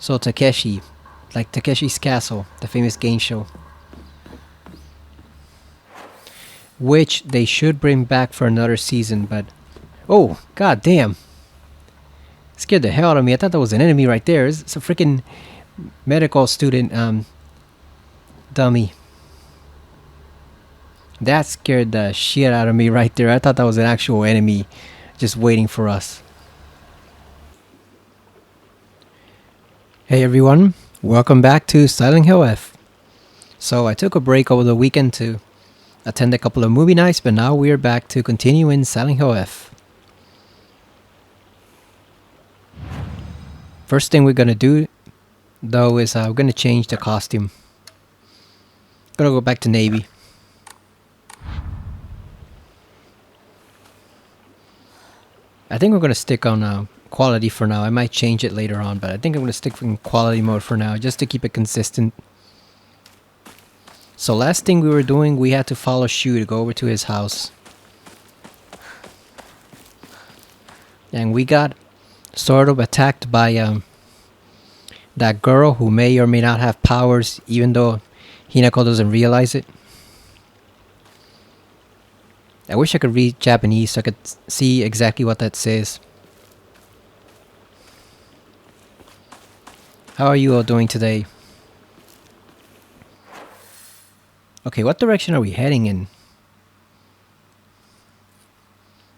So Takeshi, like Takeshi's Castle, the famous game show, which they should bring back for another season, but oh god damn, scared the hell out of me. I thought that was an enemy right there. It's a freaking medical student dummy. That scared the shit out of me right there. I thought that was an actual enemy just waiting for us. Hey everyone, welcome back to Silent Hill F. So I took a break over the weekend to attend a couple of movie nights, but now we're back to continue in Silent Hill F. First thing we're gonna do though is we're gonna change the costume. Gonna go back to navy. I think we're gonna stick on quality for now. I might change it later on, but I think I'm gonna stick in quality mode for now just to keep it consistent. So last thing we were doing, we had to follow Shu to go over to his house. And we got sort of attacked by that girl who may or may not have powers, even though Hinako doesn't realize it. I wish I could read Japanese so I could see exactly what that says. How are you all doing today? Okay, what direction are we heading in?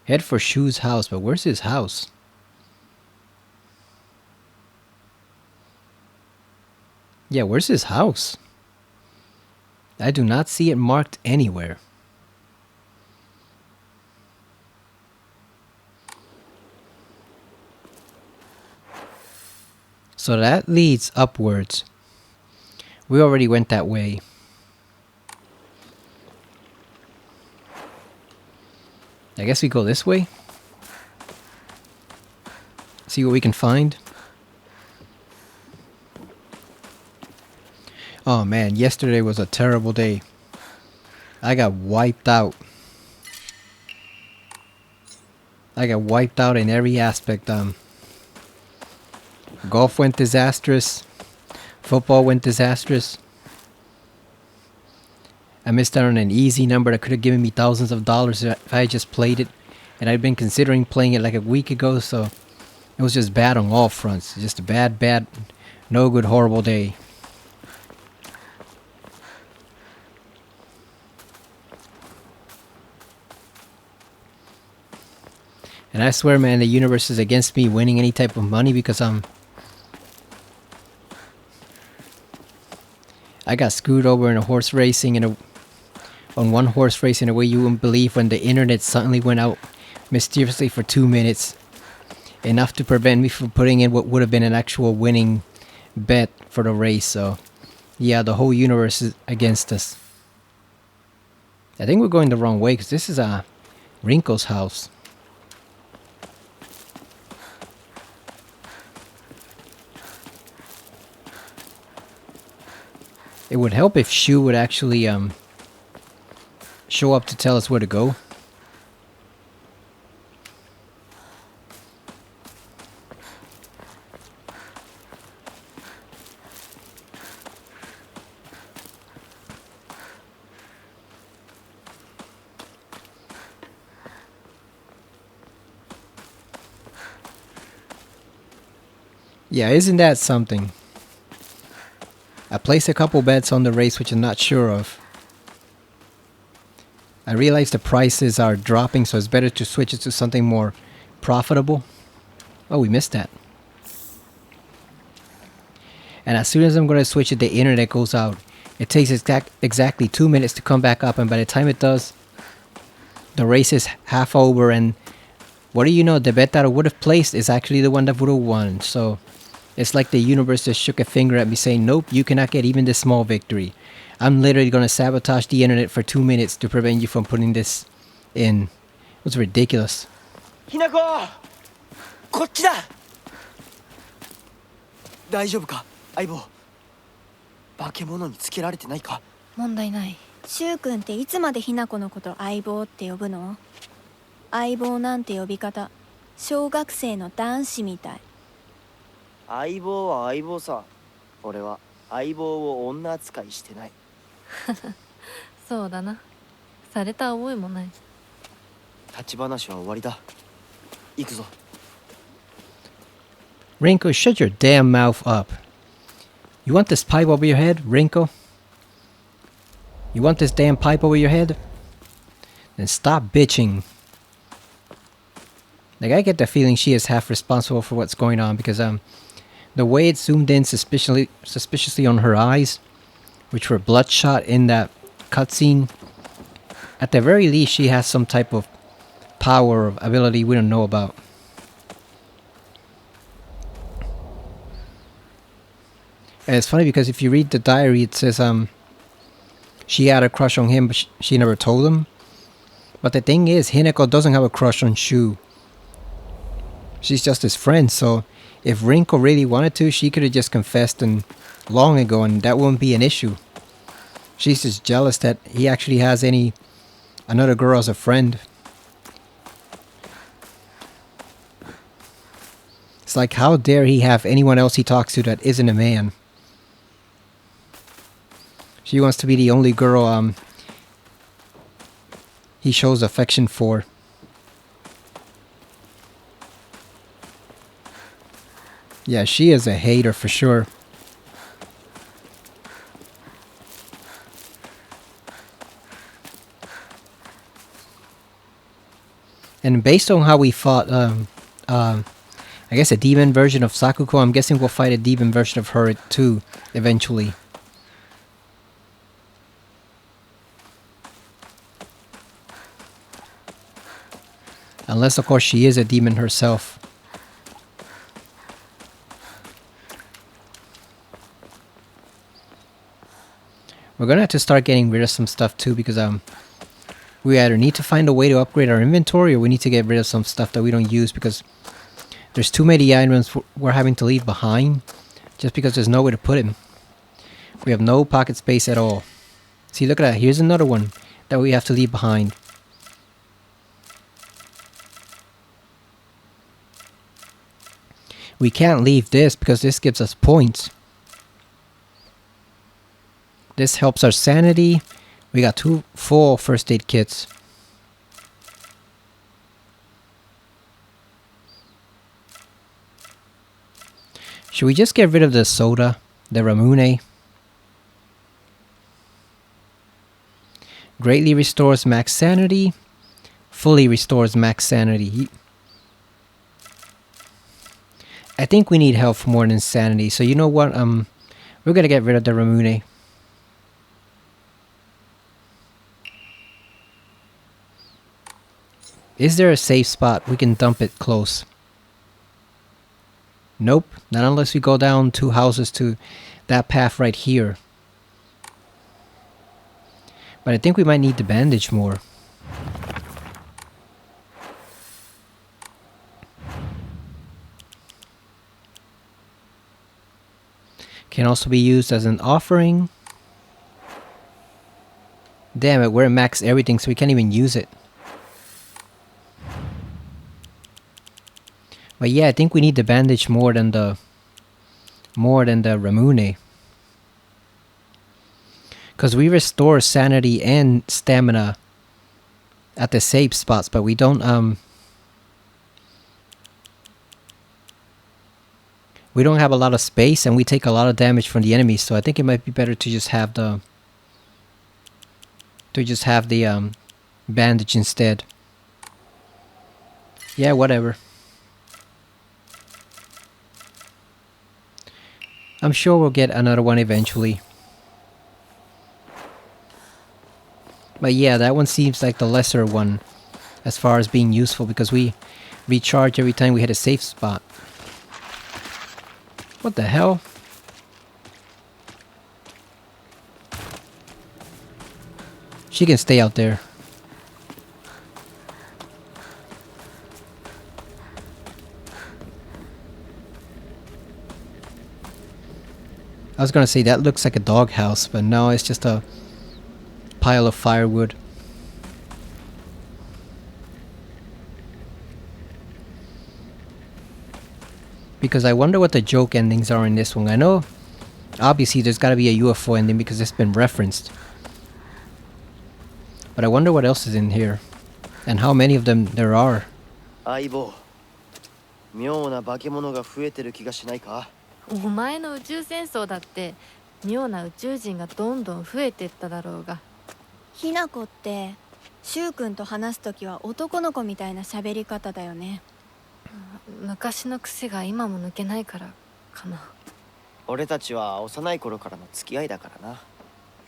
Head for Shu's house, but where's his house? Yeah, where's his house? I do not see it marked anywhere. So that leads upwards. We already went that way. I guess we go this way. See what we can find. Oh man, yesterday was a terrible day. I got wiped out. I got wiped out in every aspect. Golf went disastrous. Football went disastrous. I missed out on an easy number that could have given me thousands of dollars if I had just played it. And I'd been considering playing it like a week ago, so it was just bad on all fronts. Just a bad, no good, horrible day. And I swear, man, the universe is against me winning any type of money because I got screwed over in a horse racing on one horse race in a way you wouldn't believe when the internet suddenly went out mysteriously for 2 minutes. Enough to prevent me from putting in what would have been an actual winning bet for the race. So yeah, the whole universe is against us. I think we're going the wrong way because this is Rinko's house. It would help if Shu would actually show up to tell us where to go. Yeah, isn't that something? I placed a couple bets on the race which I'm not sure of. I realize the prices are dropping, so it's better to switch it to something more profitable. Oh, we missed that. And as soon as I'm going to switch it, the internet goes out. It takes exactly 2 minutes to come back up, and by the time it does, the race is half over, and what do you know, the bet that I would have placed is actually the one that would have won. So it's like the universe just shook a finger at me saying, nope, you cannot get even this small victory. I'm literally going to sabotage the internet for 2 minutes to prevent you from putting this in. It was ridiculous. Hinako! こっちだ! 大丈夫か、相棒。化け物につけられてないか。問題ない。柊君っていつまでひな子のこと相棒って呼ぶの？相棒なんて呼び方、小学生の男子みたい。相棒は相棒さ。俺は相棒を女扱いしてない。そうだな。された覚えもない。立ち話は終わりだ。行くぞ。 Rinko, shut your damn mouth up. You want this pipe over your head, Rinko? You want this damn pipe over your head? Then stop bitching. Like, I get the feeling she is half responsible for what's going on because the way it zoomed in suspiciously on her eyes, which were bloodshot in that cutscene, at the very least she has some type of power or ability we don't know about. And it's funny because if you read the diary, it says she had a crush on him, but she never told him. But the thing is, Hinako doesn't have a crush on Shu. She's just his friend, so if Rinko really wanted to, she could have just confessed and long ago, and that wouldn't be an issue. She's just jealous that he actually has another girl as a friend. It's like, how dare he have anyone else he talks to that isn't a man? She wants to be the only girl he shows affection for. Yeah, she is a hater for sure. And based on how we fought, I guess a demon version of Sakuko, I'm guessing we'll fight a demon version of her too, eventually. Unless, of course, she is a demon herself. We're gonna have to start getting rid of some stuff too, because we either need to find a way to upgrade our inventory, or we need to get rid of some stuff that we don't use because there's too many items we're having to leave behind just because there's nowhere to put them. We have no pocket space at all. See, look at that. Here's another one that we have to leave behind. We can't leave this because this gives us points. This helps our sanity. We got 2 full first aid kits. Should we just get rid of the soda? The Ramune? Greatly restores max sanity. Fully restores max sanity. I think we need health more than sanity. So you know what? We're gonna get rid of the Ramune. Is there a safe spot we can dump it close? Nope, not unless we go down 2 houses to that path right here. But I think we might need to bandage more. Can also be used as an offering. Damn it, we're at max everything, so we can't even use it. But yeah, I think we need the bandage more than the Ramune. Because we restore sanity and stamina at the safe spots, but we don't have a lot of space, and we take a lot of damage from the enemies, so I think it might be better to just have the bandage instead. Yeah, whatever. I'm sure we'll get another one eventually. But yeah, that one seems like the lesser one as far as being useful, because we recharge every time we hit a safe spot. What the hell? She can stay out there. I was gonna say that looks like a doghouse, but no, it's just a pile of firewood. Because I wonder what the joke endings are in this one. I know, obviously, there's got to be a UFO ending because it's been referenced. But I wonder what else is in here. And how many of them there are. 相棒妙な化け物が増えてる気がしないか？お前の宇宙戦争だって妙な宇宙人がどんどん増えてっただろうが。ひなこって柊君と話すときは男の子みたいな喋り方だよね。昔の癖が今も抜けないからかな。俺たちは幼い頃からの付き合いだからな。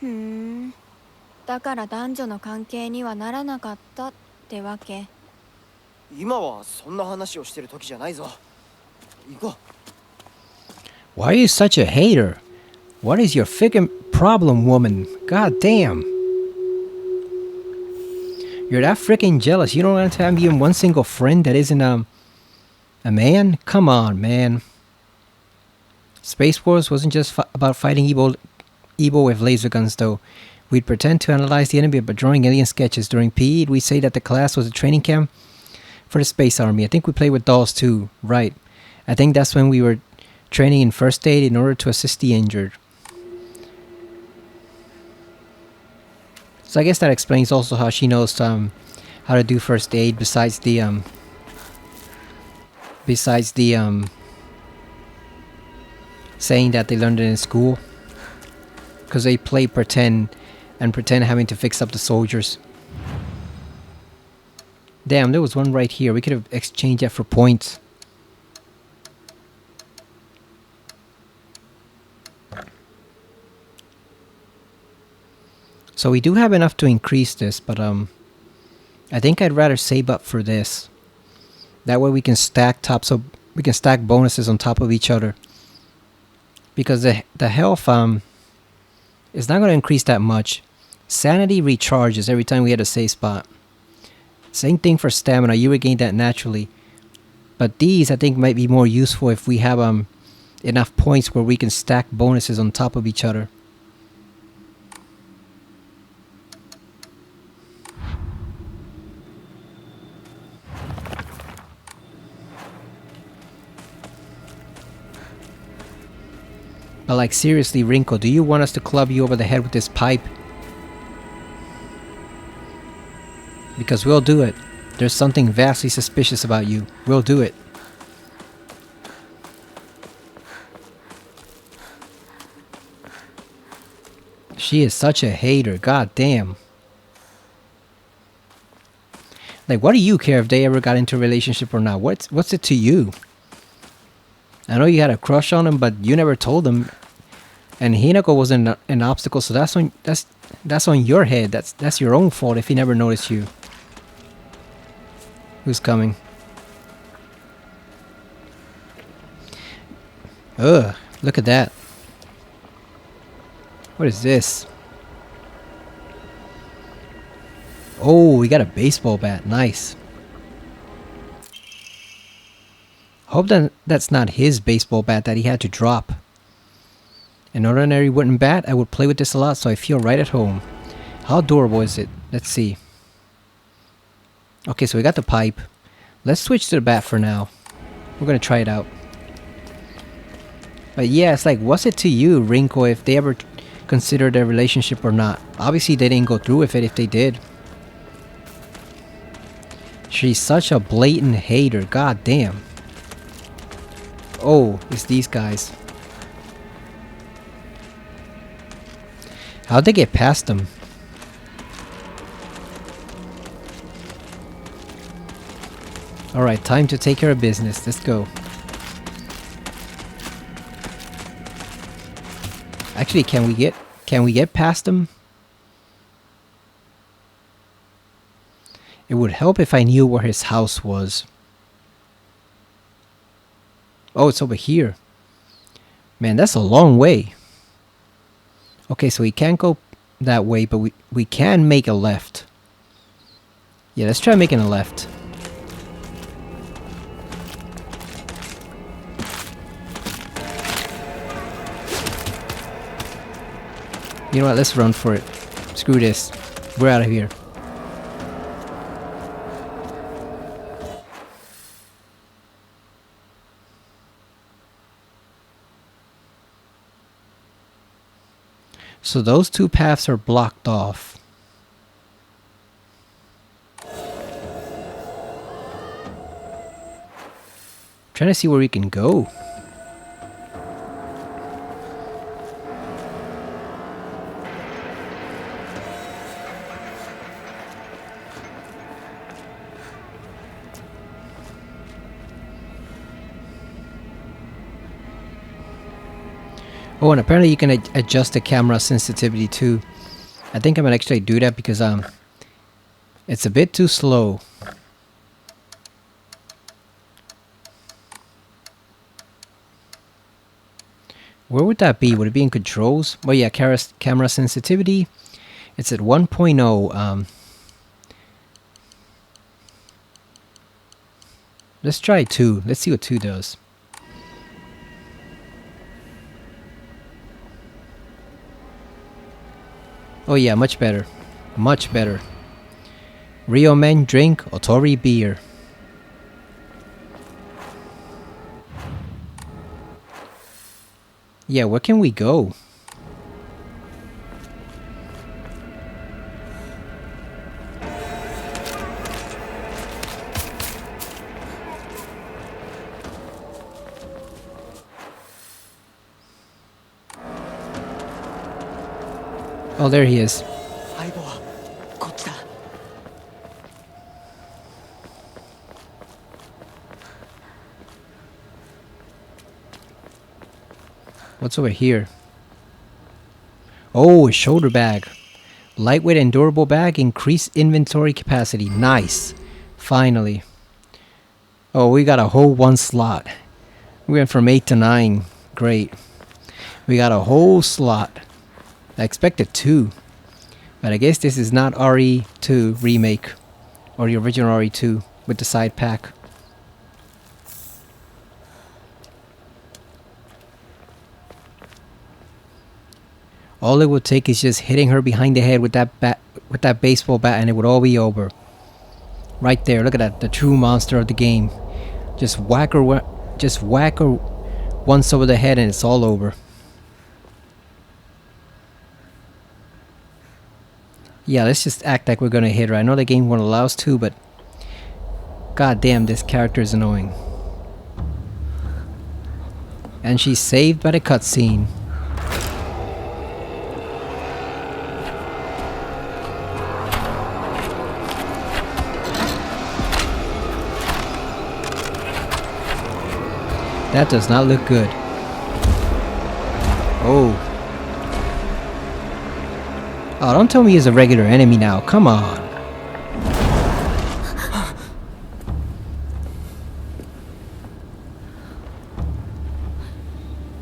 ふーん。だから男女の関係にはならなかったってわけ。今はそんな話をしてる時じゃないぞ。行こう。 Why are you such a hater? What is your freaking problem, woman? God damn. You're that freaking jealous. You don't want to have even one single friend that isn't a man? Come on, man. Space Wars wasn't just about fighting evil with laser guns, though. We'd pretend to analyze the enemy by drawing alien sketches. During PE, we'd say that the class was a training camp for the Space Army. I think we played with dolls too. Right. I think that's when we were training in first aid in order to assist the injured. So I guess that explains also how she knows how to do first aid besides the saying that they learned it in school. Because they play pretend having to fix up the soldiers. Damn, there was one right here. We could have exchanged that for points. So we do have enough to increase this, but I think I'd rather save up for this. That way we can stack bonuses on top of each other. Because the health is not going to increase that much. Sanity recharges every time we hit a safe spot. Same thing for stamina, you regain that naturally. But these I think might be more useful if we have enough points where we can stack bonuses on top of each other. But like seriously, Rinko, do you want us to club you over the head with this pipe? Because we'll do it. There's something vastly suspicious about you. We'll do it. She is such a hater. God damn. Like, what do you care if they ever got into a relationship or not? What's it to you? I know you had a crush on him, but you never told him. And Hinako wasn't an obstacle, so that's on your head. That's your own fault if he never noticed you. Who's coming? Ugh, look at that. What is this? Oh, we got a baseball bat. Nice. Hope that's not his baseball bat that he had to drop. An ordinary wooden bat, I would play with this a lot, so I feel right at home. How adorable is it? Let's see. Okay, so we got the pipe. Let's switch to the bat for now. We're gonna try it out. But yeah, it's like, what's it to you, Rinko, if they ever considered their relationship or not? Obviously, they didn't go through with it if they did. She's such a blatant hater. God damn. Oh, it's these guys. How'd they get past them? Alright, time to take care of business. Let's go. Actually, can we get past them? It would help if I knew where his house was. Oh, it's over here. Man, that's a long way. Okay, so we can't go that way, but we can make a left. Yeah, let's try making a left. You know what, let's run for it. Screw this. We're out of here. So those two paths are blocked off. Trying to see where we can go. Oh, and apparently you can adjust the camera sensitivity too. I think I'm gonna actually do that because it's a bit too slow. Where would that be? Would it be in controls? Well, yeah, camera sensitivity. It's at 1.0. Let's try 2. Let's see what 2 does. Oh yeah, much better. Much better. Rio men drink Otori beer. Yeah, where can we go? Oh, there he is. 相棒はこっちだ。 What's over here? Oh, a shoulder bag. Lightweight and durable bag. Increased inventory capacity. Nice. Finally. Oh, we got a whole 1 slot. We went from 8 to 9. Great. We got a whole slot. I expected 2. But I guess this is not RE2 remake. Or the original RE2 with the side pack. All it would take is just hitting her behind the head with that baseball bat, and it would all be over. Right there, look at that, the true monster of the game. Just whack her once over the head, and it's all over. Yeah, let's just act like we're gonna hit her. I know the game won't allow us to, but god damn, this character is annoying. And she's saved by the cutscene. That does not look good. Oh. Oh, don't tell me he's a regular enemy now. Come on.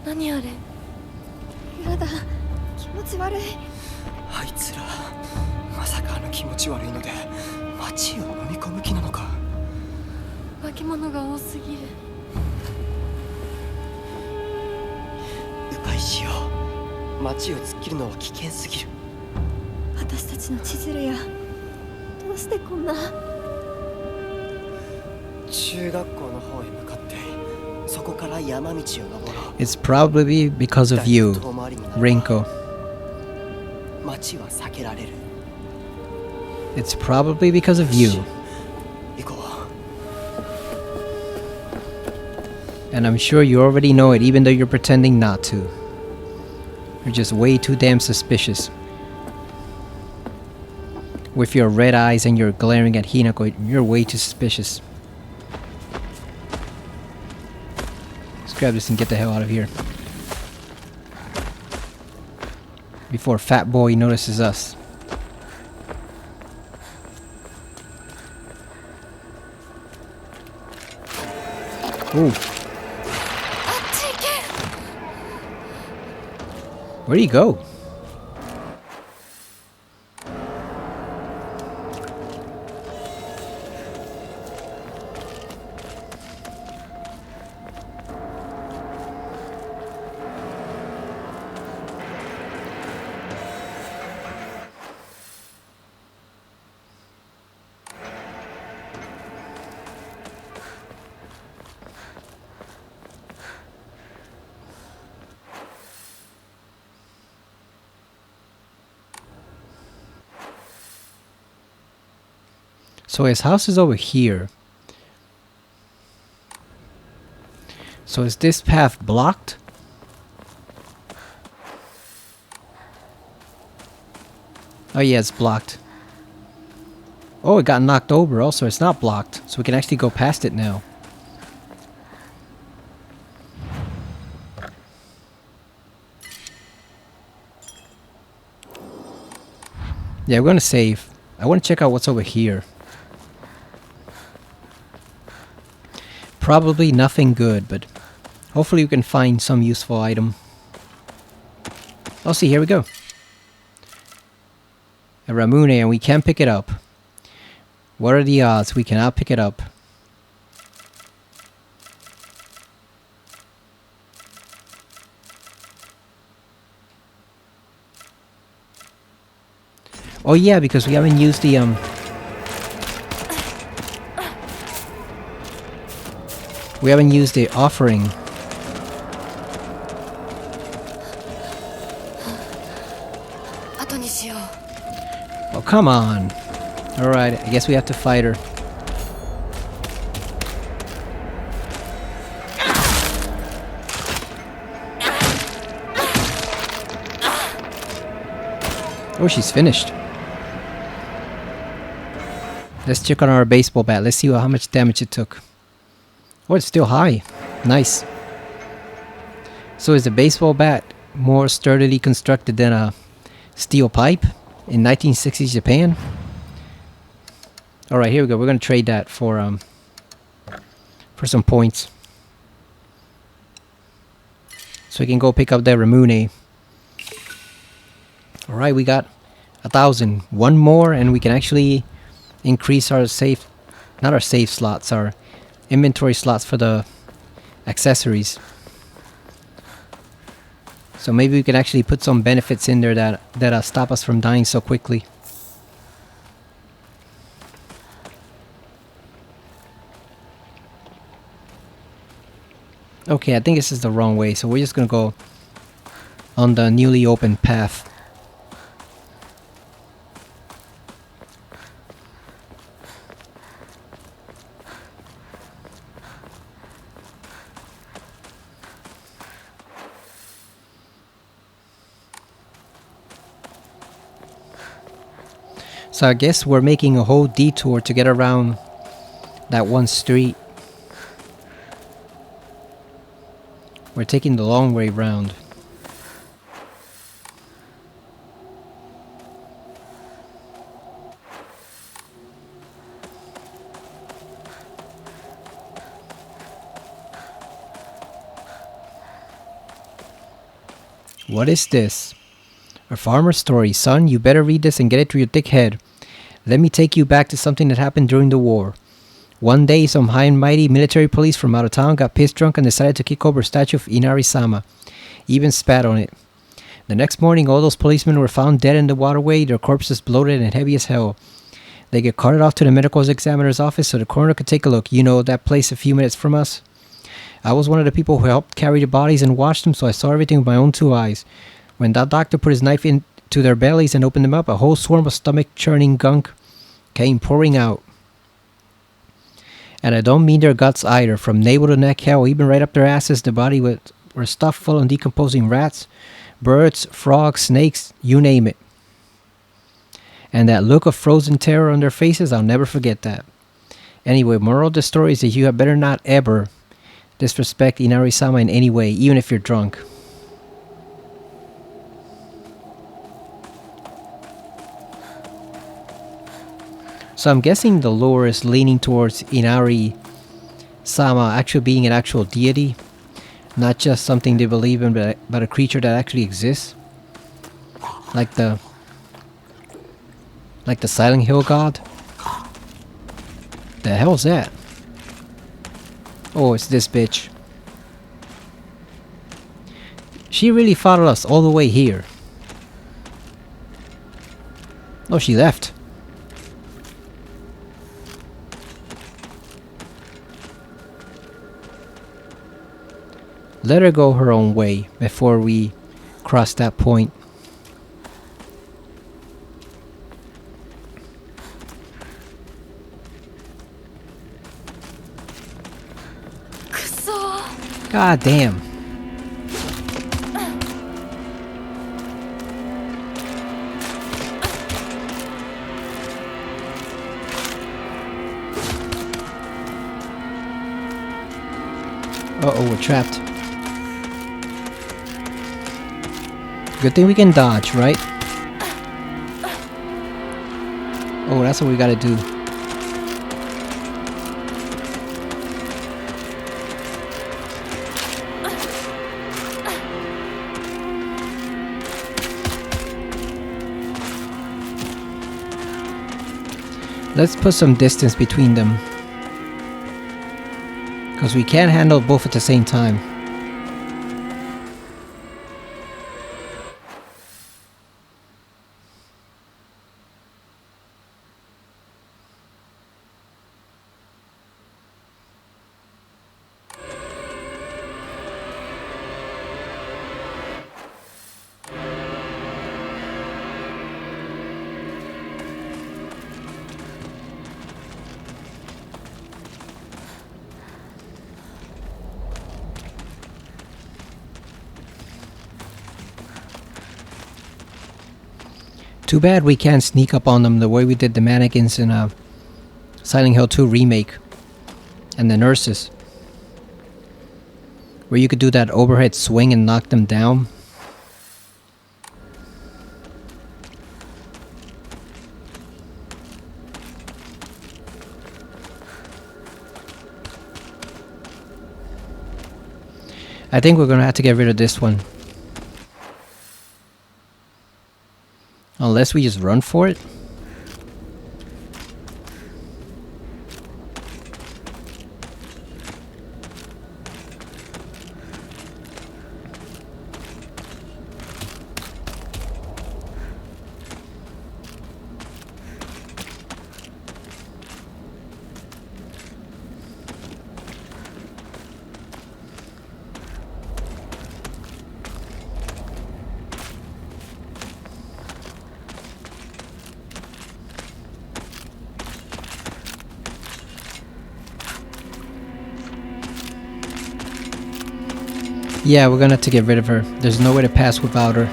何あれ。やだ、気持ち悪い。あいつらまさかあの気持ち悪いので街を飲み込む気なのか。化け物が多すぎる。迂回しよう。街を突っ切るのは危険すぎる。私たちの千鶴や、どうしてこんな。中学校の方へ向かってそこから山道を登ろう。 It's probably because of you, Rinko. 街は避けられる。 It's probably because of you. 行こう。 And I'm sure you already know it, even though you're pretending not to. You're just way too damn suspicious. With your red eyes and you're glaring at Hinako, you're way too suspicious. Let's grab this and get the hell out of here. Before Fat Boy notices us. Ooh. Where'd he go? So his house is over here. So is this path blocked? Oh yeah, it's blocked. Oh, it got knocked over also. It's not blocked. So we can actually go past it now. Yeah, we're gonna save. I want to check out what's over here. Probably nothing good, but hopefully we can find some useful item. Oh, see, here we go. A Ramune, and we can pick it up. What are the odds we cannot pick it up? Oh yeah, because we haven't used the we haven't used the offering. Oh, come on. Alright, I guess we have to fight her. Oh, she's finished. Let's check on our baseball bat. Let's see how much damage it took. Oh, it's still high. Nice. So is the baseball bat more sturdily constructed than a steel pipe in 1960s Japan? Alright, here we go. We're gonna trade that for some points. So we can go pick up that Ramune. Alright, we got 1,000. One more and we can actually increase our safe, not our save slots, our inventory slots for the accessories. So maybe we can actually put some benefits in there that stop us from dying so quickly. Okay, I think this is the wrong way, so we're just gonna go on the newly opened path. So I guess we're making a whole detour to get around that one street. We're taking the long way round. What is this? A farmer's story. Son, you better read this and get it through your thick head. Let me take you back to something that happened during the war. One day, some high and mighty military police from out of town got pissed drunk and decided to kick over a statue of Inari-sama. Even spat on it. The next morning, all those policemen were found dead in the waterway, their corpses bloated and heavy as hell. They get carted off to the medical examiner's office so the coroner could take a look. You know, that place a few minutes from us? I was one of the people who helped carry the bodies and watched them, so I saw everything with my own two eyes. When that doctor put his knife into their bellies and opened them up, a whole swarm of stomach-churning gunk came pouring out. And I don't mean their guts either. From navel to neck, hell, even right up their asses, the body were stuffed full of decomposing rats, birds, frogs, snakes, you name it. And that look of frozen terror on their faces, I'll never forget that. Anyway, moral of the story is that you had better not ever disrespect Inari-sama in any way, even if you're drunk. So I'm guessing the lore is leaning towards Inari-sama actually being an actual deity, not just something they believe in, but a creature that actually exists, like the Silent Hill god. The hell's that? Oh, it's this bitch. She really followed us all the way here. Oh, she left. Let her go her own way before we cross that point. God damn. Uh-oh, we're trapped. Good thing we can dodge, right? Oh, that's what we gotta do. Let's put some distance between them. Because we can't handle both at the same time. Too bad we can't sneak up on them the way we did the mannequins in Silent Hill 2 Remake. And the nurses. Where you could do that overhead swing and knock them down. I think we're gonna have to get rid of this one. Unless we just run for it. Yeah, we're gonna have to get rid of her. There's no way to pass without her.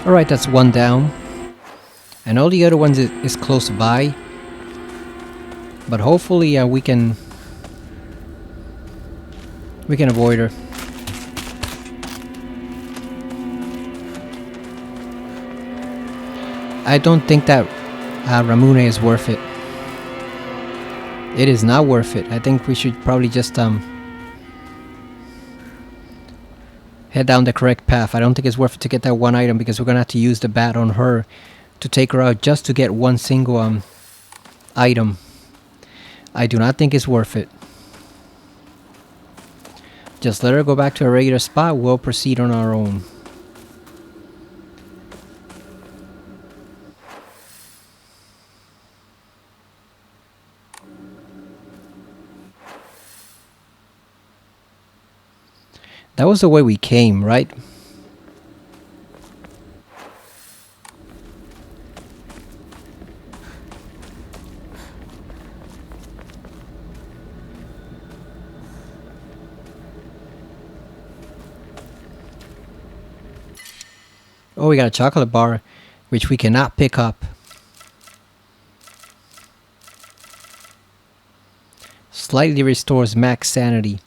Alright, that's one down. And all the other ones is close by. But hopefully we can avoid her. I don't think that Ramune is worth it. It is not worth it. I think we should probably just head down the correct path. I don't think it's worth it to get that one item because we're gonna have to use the bat on her to take her out just to get one single item. I do not think it's worth it. Just let her go back to her regular spot. We'll proceed on our own. That was the way we came, right? Oh, we got a chocolate bar, which we cannot pick up. Slightly restores max sanity.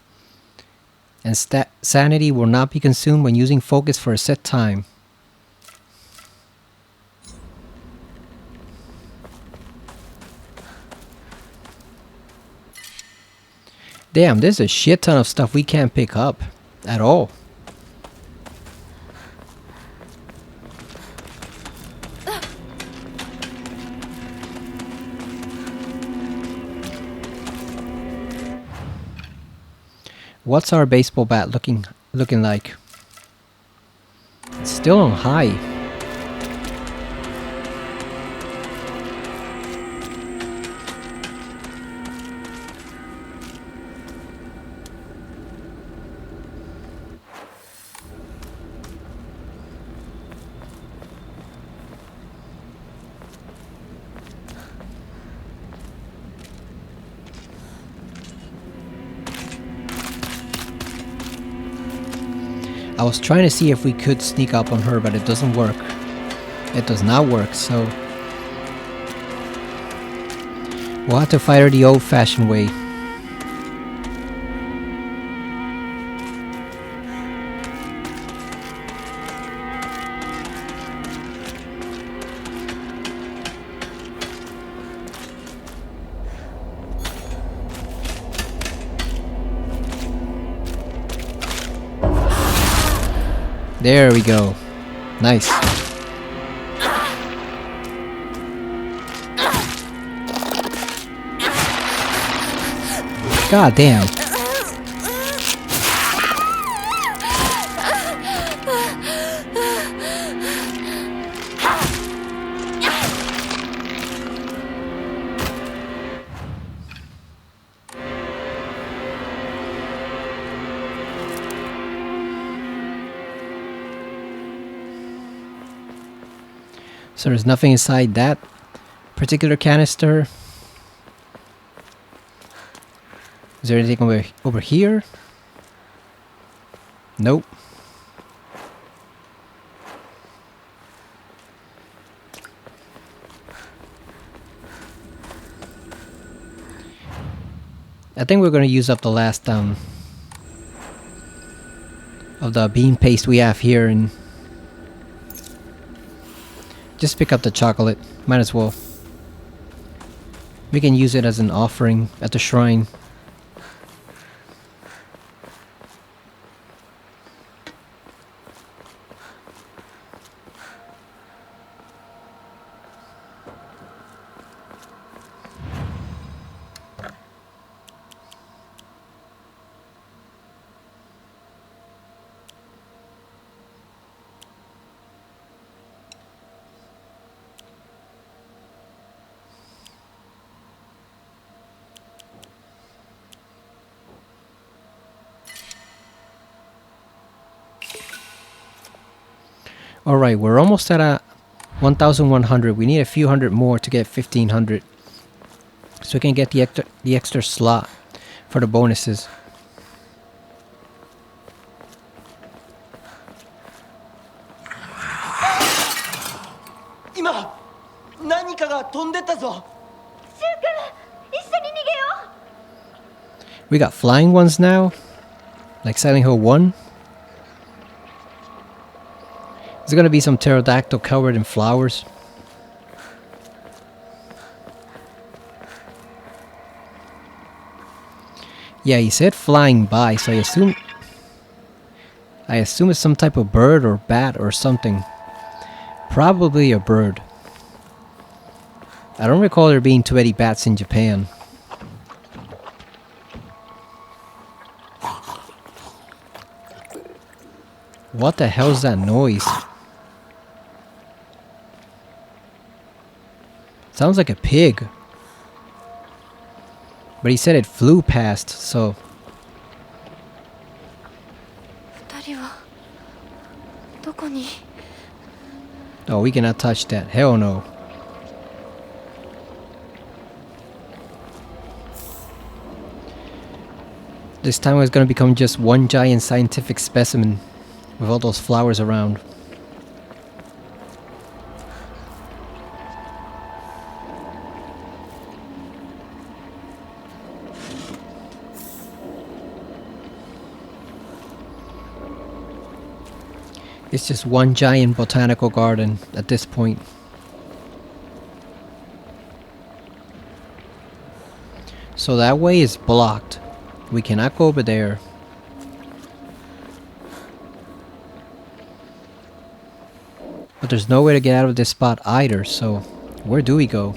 And sanity will not be consumed when using focus for a set time. Damn, there's a shit ton of stuff we can't pick up at all. What's our baseball bat looking like? It's still on high. I was trying to see if we could sneak up on her, but it doesn't work. It does not work, so we'll have to fight her the old-fashioned way. There we go. Nice. God damn. So there's nothing inside that particular canister. Is there anything over here? Nope. I think we're gonna use up the last of the bean paste we have here and just pick up the chocolate. Might as well. We can use it as an offering at the shrine. Alright, we're almost at a 1,100. We need a few hundred more to get 1,500. So we can get the extra slot for the bonuses. We got flying ones now? Like Silent Hill 1? Is it gonna be some pterodactyl covered in flowers? Yeah, he said flying by, so I assume it's some type of bird or bat or something. Probably a bird. I don't recall there being too many bats in Japan. What the hell is that noise? Sounds like a pig. But he said it flew past, so... Oh, we cannot touch that. Hell no. This time it's gonna become just one giant scientific specimen with all those flowers around. It's just one giant botanical garden at this point. So that way is blocked. We cannot go over there. But there's no way to get out of this spot either, so where do we go?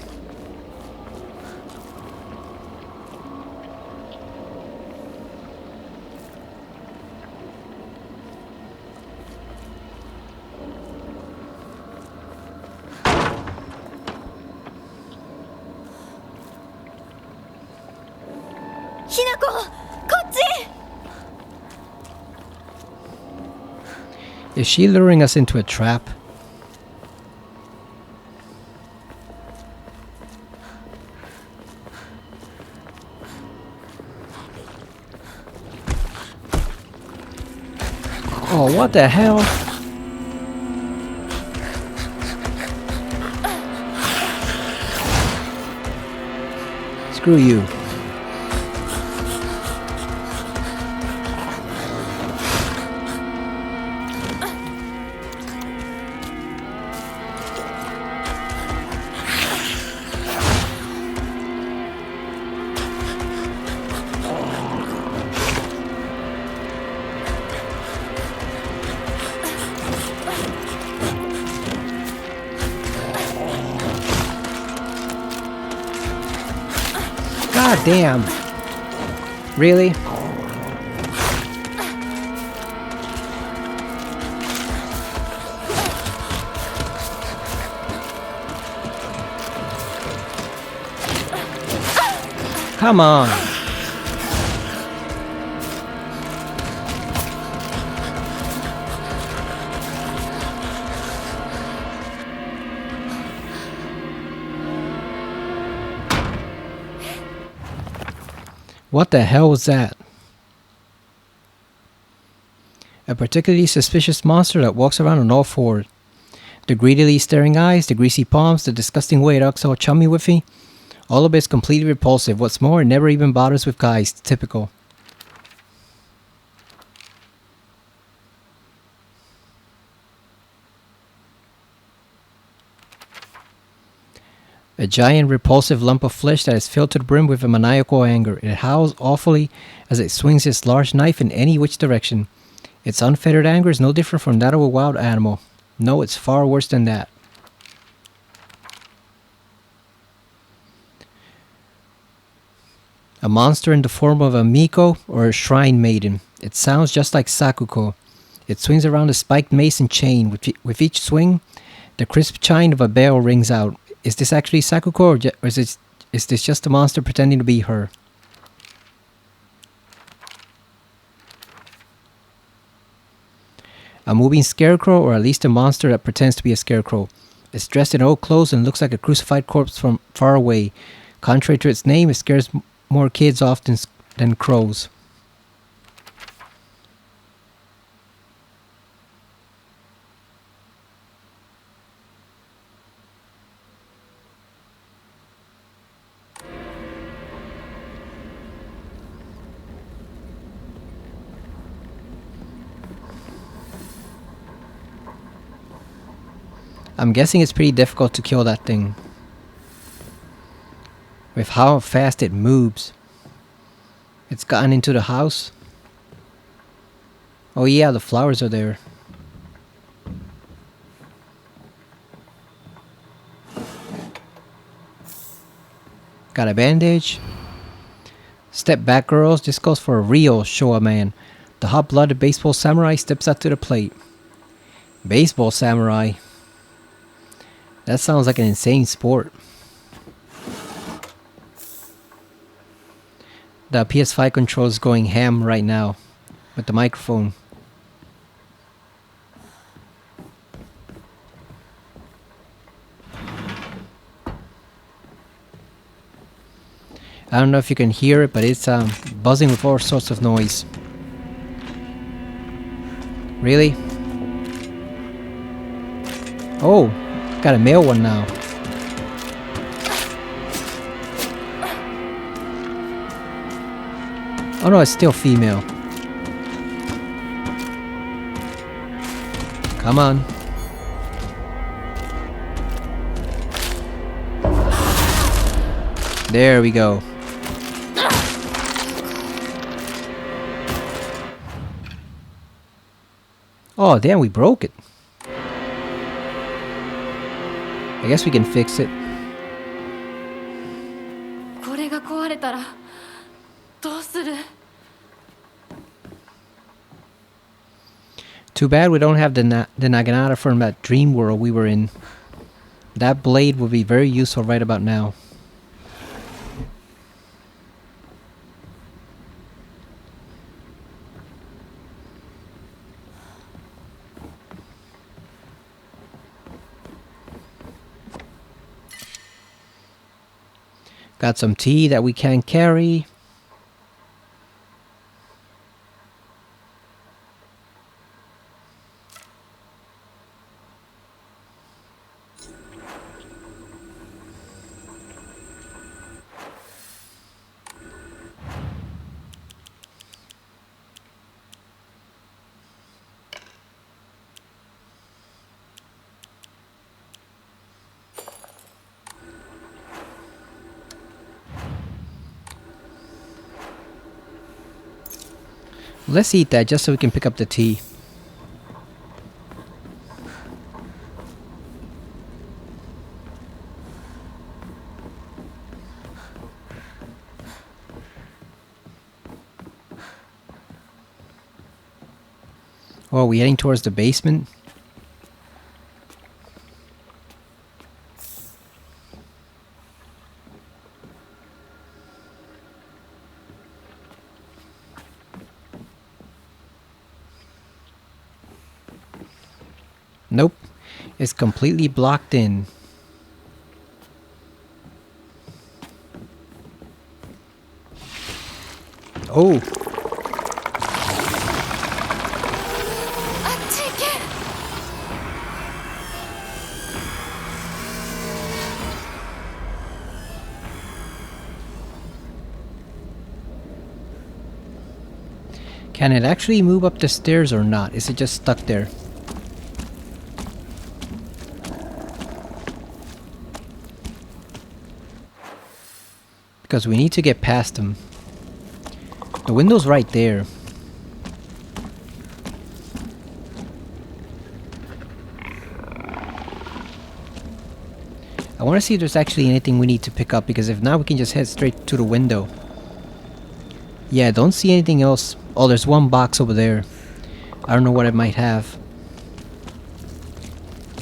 Is she luring us into a trap? Oh, What the hell? Screw you. God damn. Really? Come on. What the hell was that? A particularly suspicious monster that walks around on all fours. The greedily staring eyes, the greasy palms, the disgusting way it acts all chummy with me. All of it's completely repulsive. What's more, it never even bothers with guys. Typical. A giant repulsive lump of flesh that is filled to the brim with a maniacal anger. It howls awfully as it swings its large knife in any which direction. Its unfettered anger is no different from that of a wild animal. No, it's far worse than that. A monster in the form of a Miko or a shrine maiden. It sounds just like Sakuko. It swings around a spiked mace and chain. With each swing, the crisp chime of a bell rings out. Is this actually Sakuko, or is this just a monster pretending to be her? A moving scarecrow, or at least a monster that pretends to be a scarecrow. It's dressed in old clothes and looks like a crucified corpse from far away. Contrary to its name, it scares more kids often than crows. I'm guessing it's pretty difficult to kill that thing. With how fast it moves. It's gotten into the house. Oh yeah, the flowers are there. Got a bandage. Step back, girls. This calls for a real Showa man. The hot-blooded baseball samurai steps up to the plate. Baseball samurai? That sounds like an insane sport. The PS5 controller is going ham right now with the microphone. I don't know if you can hear it, but it's buzzing with all sorts of noise. Really? Oh, got a male one now. Oh no, it's still female. Come on. There we go. Oh, damn, we broke it. I guess we can fix it. これが壊れたらどうする? Too bad we don't have the Naginata from that dream world we were in. That blade would be very useful right about now. Got some tea that we can't carry. Let's eat that just so we can pick up the tea. Oh, are we heading towards the basement? Nope. It's completely blocked in. Oh, あっち行け。 can it actually move up the stairs or not? Is it just stuck there? Because we need to get past them. The window's right there. I want to see if there's actually anything we need to pick up, because if not, we can just head straight to the window. Yeah, don't see anything else. Oh, there's one box over there. I don't know what it might have.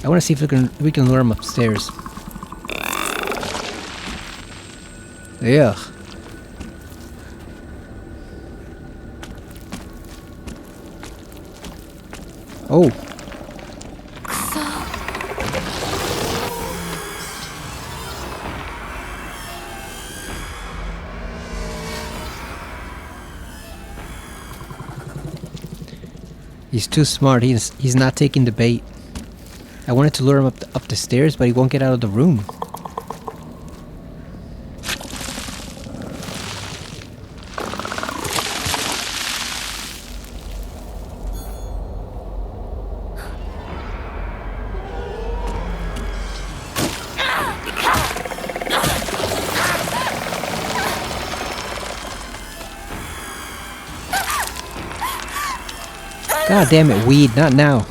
I want to see if we can lure him upstairs. Ugh. Oh. He's too smart. He's not taking the bait. I wanted to lure him up the stairs, but he won't get out of the room. God damn it, weed, not now.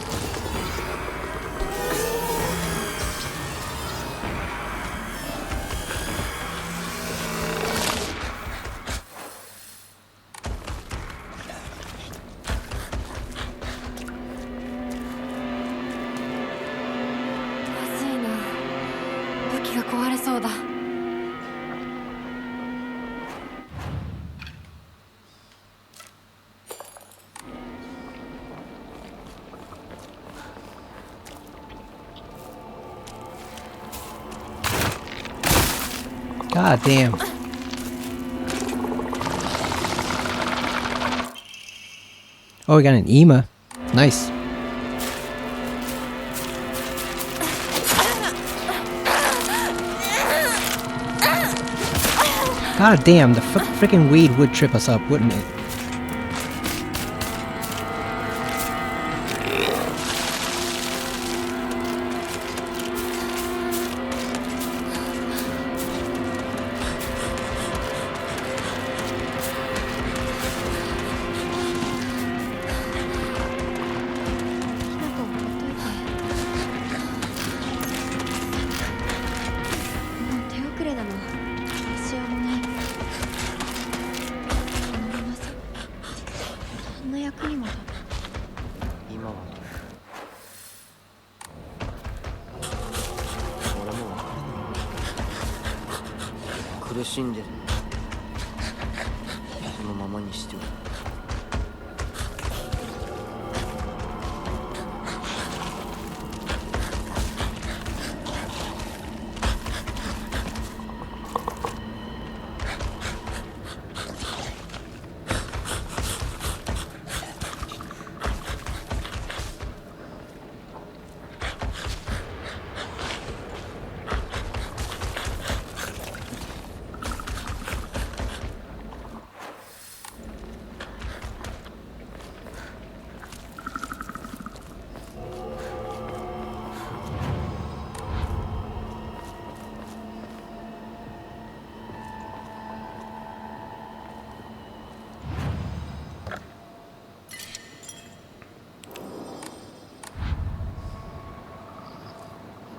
God damn. Oh, we got an EMA. Nice. God damn, the freaking weed would trip us up, wouldn't it?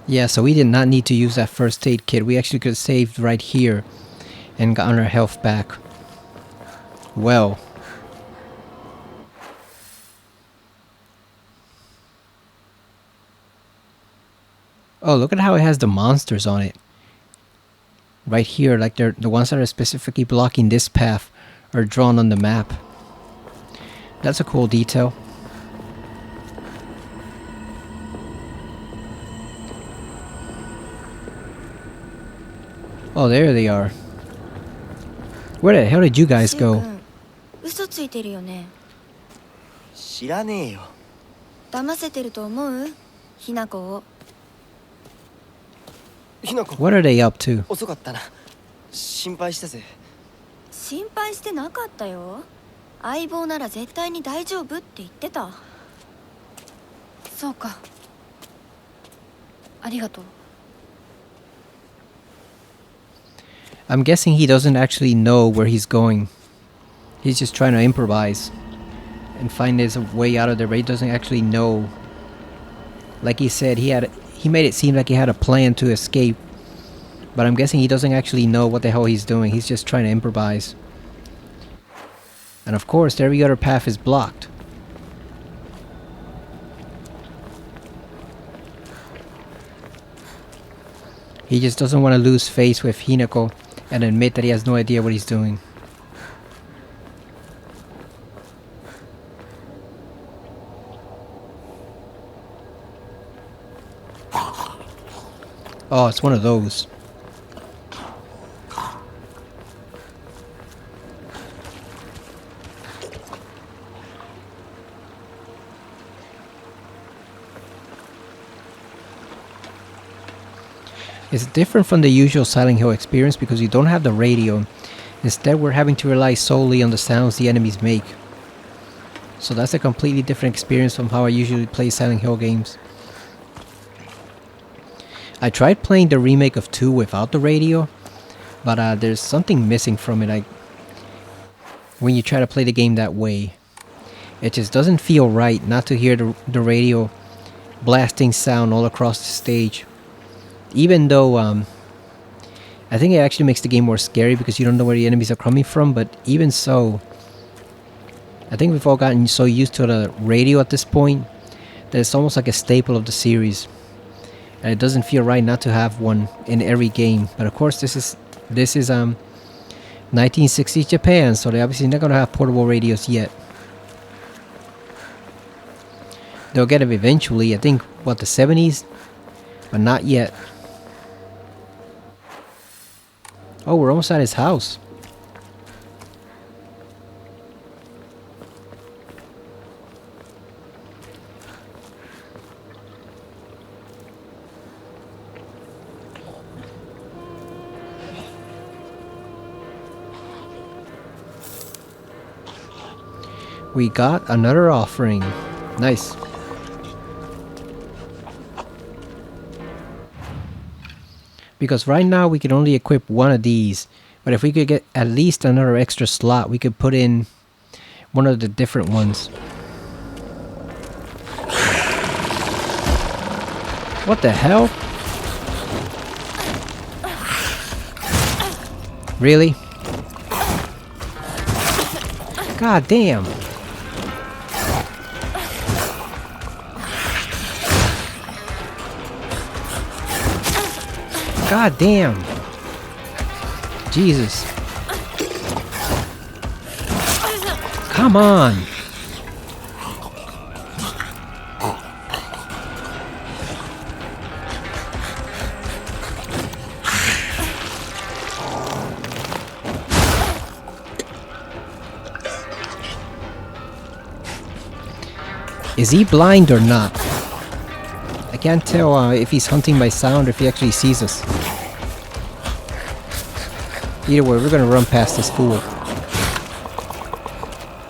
Yeah, so we did not need to use that first aid kit. We actually could have saved right here and gotten our health back. Well. Oh, look at how it has the monsters on it. Right here, like they're the ones that are specifically blocking this path are drawn on the map. That's a cool detail. Oh, there they are. Where the hell did you guys 柊 go? 君嘘ついてるよね。知らねえよ。騙せてると思うひな子を。ひなこ What are they up to? 遅かったな。心配したぜ。心配してなかったよ。相棒なら絶対に大丈夫って言ってた。そうか。ありがとう。I'm guessing he doesn't actually know where he's going. He's just trying to improvise and find his way out of there, but he doesn't actually know. Like he said, he made it seem like he had a plan to escape, but I'm guessing he doesn't actually know what the hell he's doing. He's just trying to improvise. And of course, every other path is blocked. He just doesn't want to lose face with Hinako and admit that he has no idea what he's doing. Oh, it's one of those. It's different from the usual Silent Hill experience because you don't have the radio. Instead, we're having to rely solely on the sounds the enemies make. So that's a completely different experience from how I usually play Silent Hill games. I tried playing the remake of 2 without the radio, but there's something missing from it. When you try to play the game that way, it just doesn't feel right not to hear the radio blasting sound all across the stage. Even though I think it actually makes the game more scary because you don't know where the enemies are coming from, but even so, I think we've all gotten so used to the radio at this point that it's almost like a staple of the series. And it doesn't feel right not to have one in every game. But of course this is 1960s Japan, so they're obviously not gonna have portable radios yet. They'll get them eventually, I think what, the 70s? But not yet. Oh, we're almost at his house. We got another offering. Nice. Because right now we can only equip one of these. But if we could get at least another extra slot, we could put in one of the different ones. What the hell? Really? God damn. God damn. Jesus. Come on. Is he blind or not? I can't tell if he's hunting by sound or if he actually sees us. Either way, we're gonna run past this fool.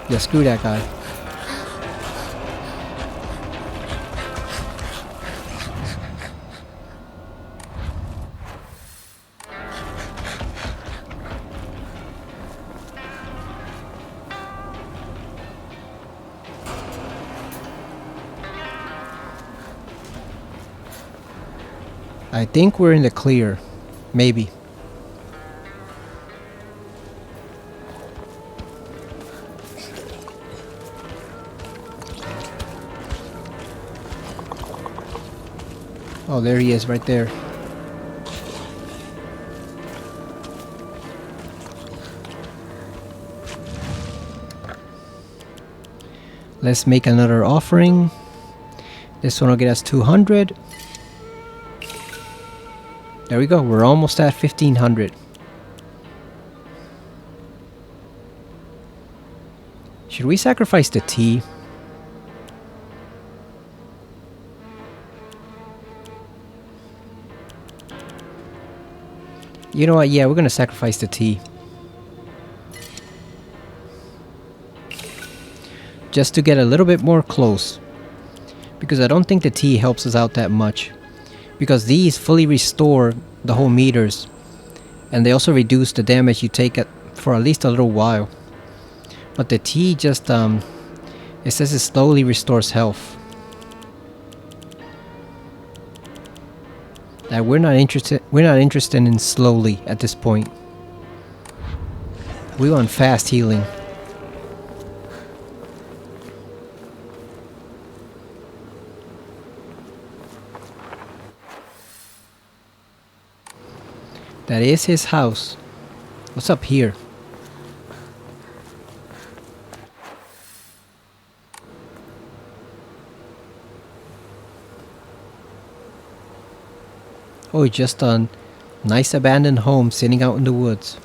Yeah, screw that guy. I think we're in the clear. Maybe. Oh, there he is right there. Let's make another offering. This one will get us 200. There we go. We're almost at 1500. Should we sacrifice the tea? You know what? Yeah, we're gonna sacrifice the tea. Just to get a little bit more close. Because I don't think the tea helps us out that much. Because these fully restore the whole meters. And they also reduce the damage you take for at least a little while. But the tea just, it says it slowly restores health. We're not interested in slowly at this point. We want fast healing. That is his house. What's up here? Oh, just a nice abandoned home sitting out in the woods.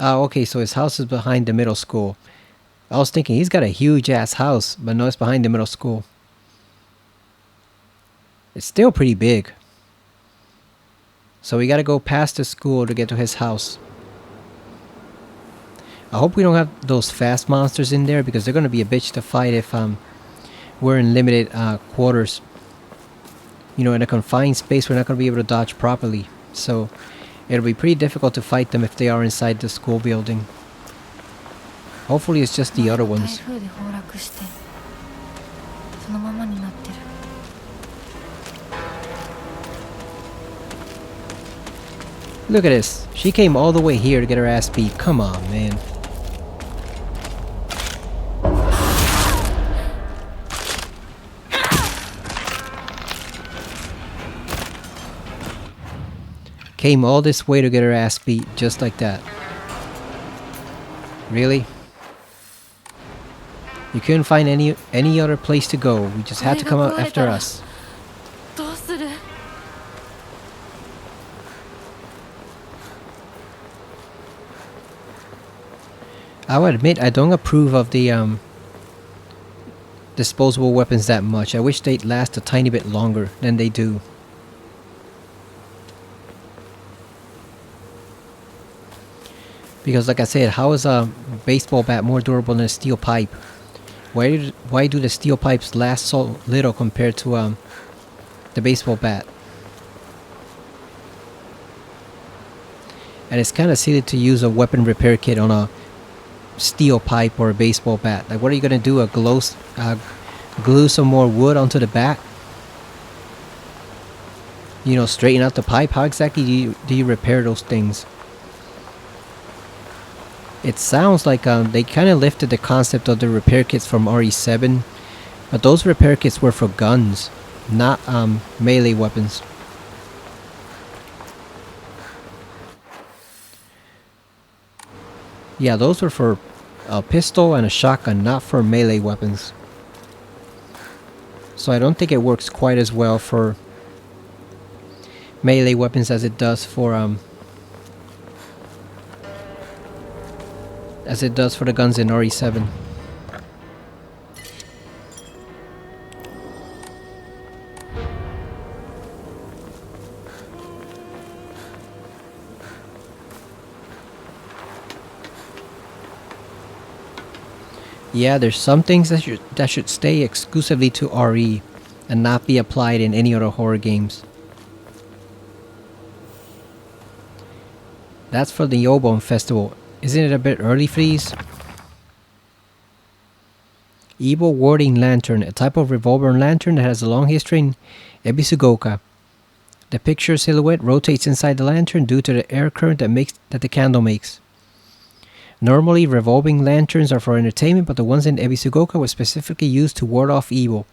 Oh, okay, so his house is behind the middle school. I was thinking he's got a huge ass house, but no, it's behind the middle school. It's still pretty big. So we gotta go past the school to get to his house. I hope we don't have those fast monsters in there because they're gonna be a bitch to fight if we're in limited quarters. You know, in a confined space, we're not gonna be able to dodge properly. So it'll be pretty difficult to fight them if they are inside the school building. Hopefully it's just the other ones. Look at this. She came all the way here to get her ass beat. Come on, man. Came all this way to get her ass beat, just like that. Really? You couldn't find any other place to go. We just had to come out after us. I'll admit I don't approve of the disposable weapons that much. I wish they'd last a tiny bit longer than they do. Because like I said, how is a baseball bat more durable than a steel pipe? Why do the steel pipes last so little compared to the baseball bat? And it's kind of silly to use a weapon repair kit on a steel pipe or a baseball bat. Like, what are you gonna do? Glue some more wood onto the bat? You know, straighten out the pipe? How exactly do you repair those things? It sounds like they kind of lifted the concept of the repair kits from RE7, but those repair kits were for guns, not melee weapons. Yeah, those were for a pistol and a shotgun, not for melee weapons. So I don't think it works quite as well for melee weapons as it does for the guns in RE7. Yeah, there's some things that should stay exclusively to RE and not be applied in any other horror games. That's for the Yobon Festival. Isn't it a bit early for these? Evil Warding Lantern, a type of revolver lantern that has a long history in Ebisugoka. The picture silhouette rotates inside the lantern due to the air current that the candle makes. Normally, revolving lanterns are for entertainment, but the ones in Ebisugoka were specifically used to ward off evil.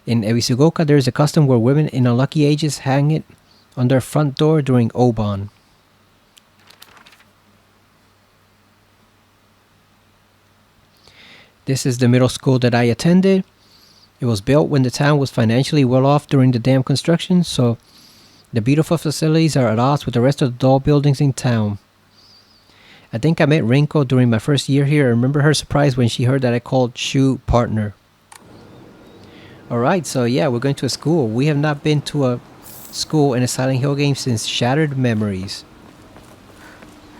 In Ebisugoka, there is a custom where women in unlucky ages hang it on their front door during Obon. This is the middle school that I attended. It was built when the town was financially well off during the dam construction, so the beautiful facilities are at odds with the rest of the tall buildings in town. I think I met Rinko during my first year here. I remember her surprise when she heard that I called Shu partner. Alright, so yeah, we're going to a school. We have not been to a school in a Silent Hill game since Shattered Memories.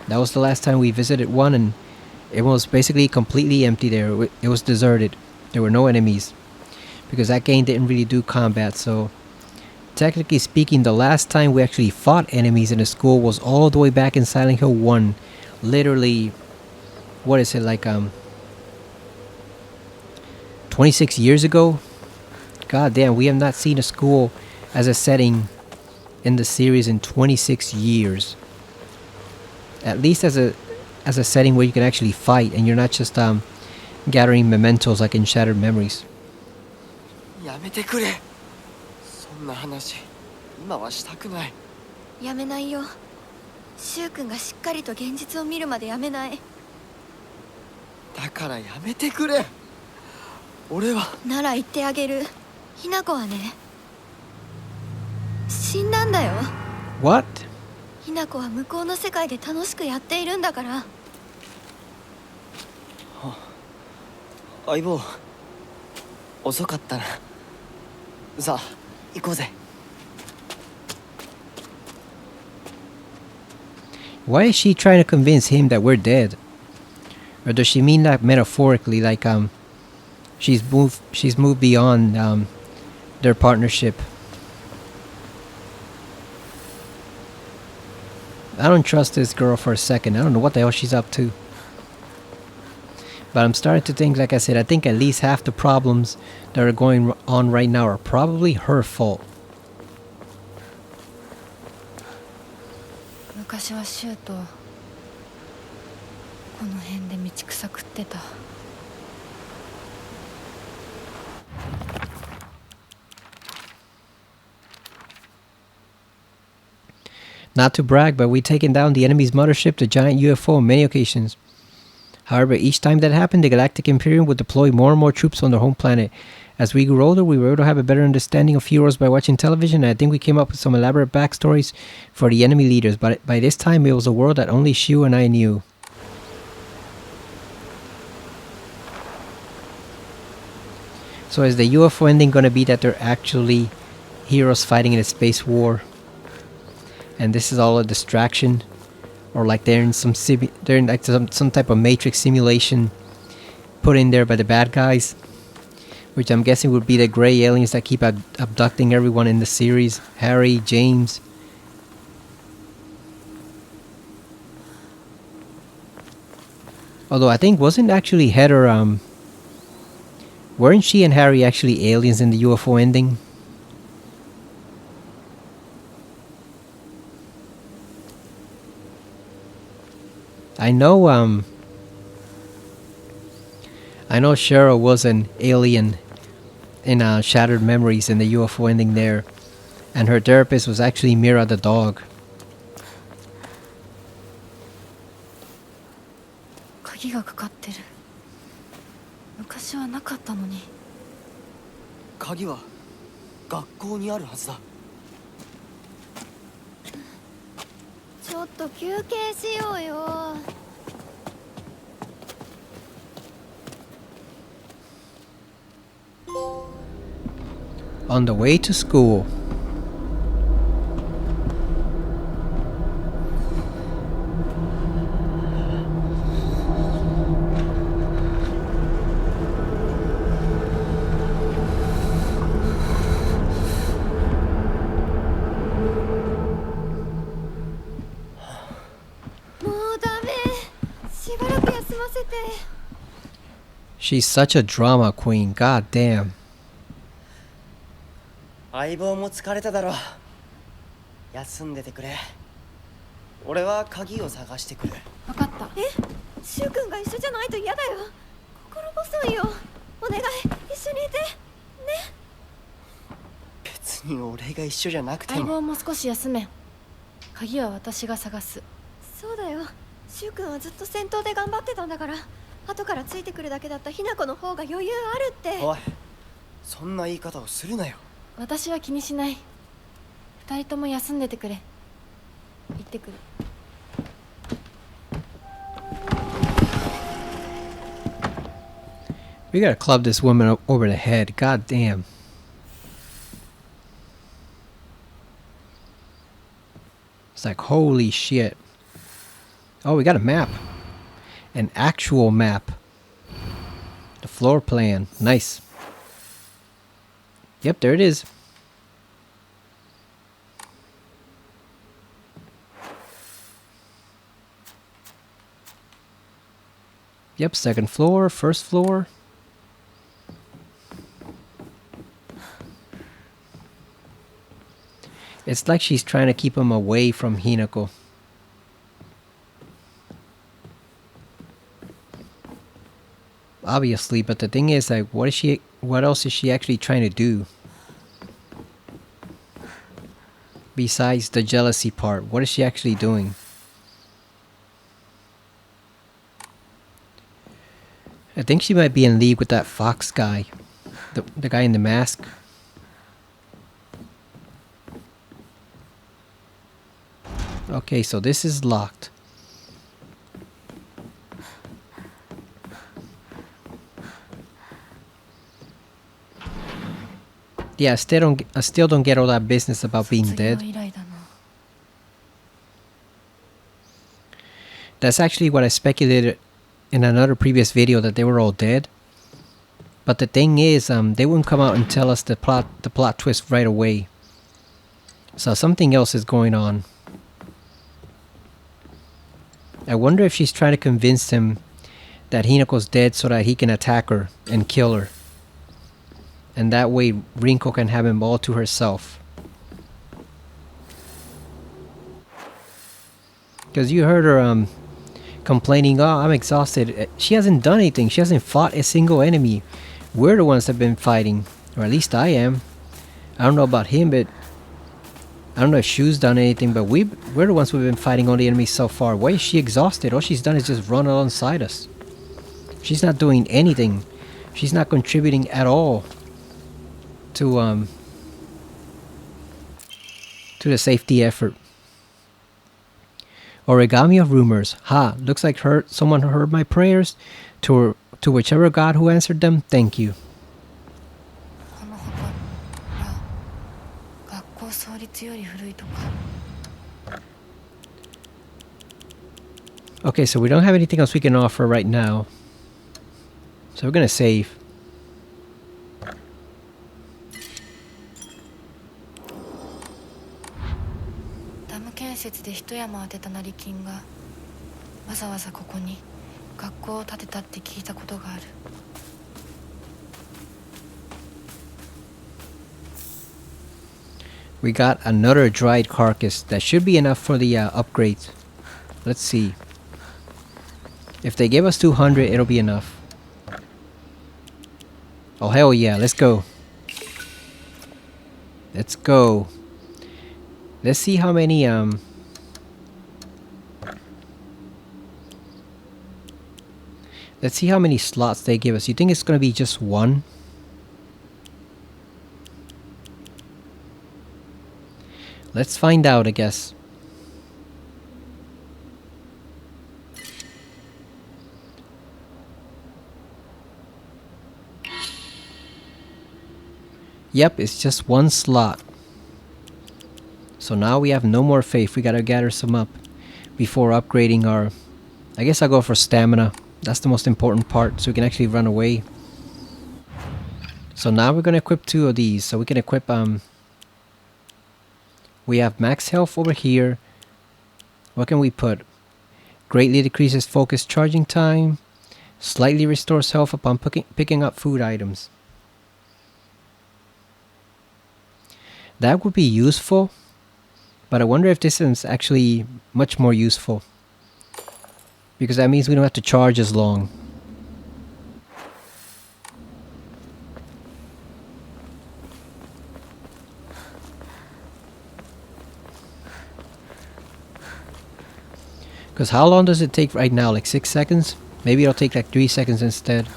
That was the last time we visited one, and it was basically completely empty there. It was deserted. There were no enemies, because that game didn't really do combat, so technically speaking, the last time we actually fought enemies in a school was all the way back in Silent Hill 1. Literally, what is it, like 26 years ago? God damn, we have not seen a school as a setting in the series in 26 years. At least as a setting where you can actually fight and you're not just gathering mementos like in Shattered Memories. やめてくれ。そんな話今はしたくない。やめないよ。シュウ君がしっかりと現実を見るまでやめない。だからやめてくれ。俺はなら言ってあげる。ひな子はね、死んだんだよ。 What? ひな子は向こうの世界で楽しくやっているんだから。相棒遅かったな。さあ行こうぜ。Why is she trying to convince him that we're dead? Or does she mean that metaphorically, like she's moved beyond their partnership? I don't trust this girl for a second. I don't know what the hell she's up to. But I'm starting to think, like I said, I think at least half the problems that are going on right now are probably her fault. 昔はシュウとこの辺で道草食ってた。 Not to brag, but we've taken down the enemy's mothership, the giant UFO, on many occasions. However, each time that happened, the Galactic Imperium would deploy more and more troops on their home planet. As we grew older, we were able to have a better understanding of heroes by watching television, and I think we came up with some elaborate backstories for the enemy leaders, but by this time it was a world that only Shu and I knew. So is the UFO ending going to be that they're actually heroes fighting in a space war? And this is all a distraction? Or like they're in some type of Matrix simulation put in there by the bad guys, which I'm guessing would be the gray aliens that keep abducting everyone in the series. Harry, James. Although I think wasn't actually Heather weren't she and Harry actually aliens in the UFO ending? I know Cheryl was an alien in Shattered Memories in the UFO ending there, and her therapist was actually Mira the dog. 鍵がかかってる。昔はなかったのに。鍵は学校にあるはずだ。ちょっと休憩しようよ。 On the way to school. She's such a drama queen. God damn. 相棒も疲れただろう。休んでてくれ。俺は鍵を探してくる。分かった。シュウ君が一緒じゃないと嫌だよ。心細いよ。お願い、一緒にいてね。別に俺が一緒じゃなくて相も。棒も少し休め。鍵は私が探す。そうだよ。シュウ君はずっと先頭で頑張ってたんだから、後からついてくるだけだったひな子の方が余裕あるって。おい、そんな言い方をするなよ。私は気にしない。二人とも休んでてくれ。行ってくる。We gotta club this woman over the head. God damn. It's like, holy shit. Oh, we got a map. An actual map. The floor plan. Nice. Yep, there it is. Yep, second floor, first floor. It's like she's trying to keep him away from Hinako. Obviously, but the thing is, like, what else is she actually trying to do? Besides the jealousy part, what is she actually doing? I think she might be in league with that Fox guy. The guy in the mask. Okay, so this is locked. Yeah, I still don't get all that business about being dead. That's actually what I speculated in another previous video, that they were all dead. But the thing is, they wouldn't come out and tell us the plot twist right away. So something else is going on. I wonder if she's trying to convince him that Hinako's dead so that he can attack her and kill her. And that way Rinko can have him all to herself. Because you heard her complaining, oh, I'm exhausted. She hasn't done anything. She hasn't fought a single enemy. We're the ones that have been fighting. Or at least I am. I don't know about him, but I don't know if Shu's done anything, but we're the ones who've been fighting all the enemies so far. Why is she exhausted? All she's done is just run alongside us. She's not doing anything. She's not contributing at all to the safety effort. Origami of rumors. Ha, looks like someone heard my prayers. To whichever god who answered them, thank you. Okay, so we don't have anything else we can offer right now. So we're gonna save. We got another dried carcass. That should be enough for the upgrades. Let's see. If they give us 200, it'll be enough. Oh, hell yeah. Let's go. Let's go. Let's see how many, let's see how many slots they give us. You think it's gonna be just one? Let's find out, I guess. Yep, it's just one slot. So now we have no more faith. We gotta gather some up before upgrading our... I guess I'll go for stamina. That's the most important part, so we can actually run away. So now we're gonna equip 2 of these. So we can equip... We have max health over here. What can we put? Greatly decreases focus charging time. Slightly restores health upon picking up food items. That would be useful, but I wonder if this is actually much more useful. Because that means we don't have to charge as long. Because how long does it take right now? Like 6 seconds? Maybe it'll take like 3 seconds instead.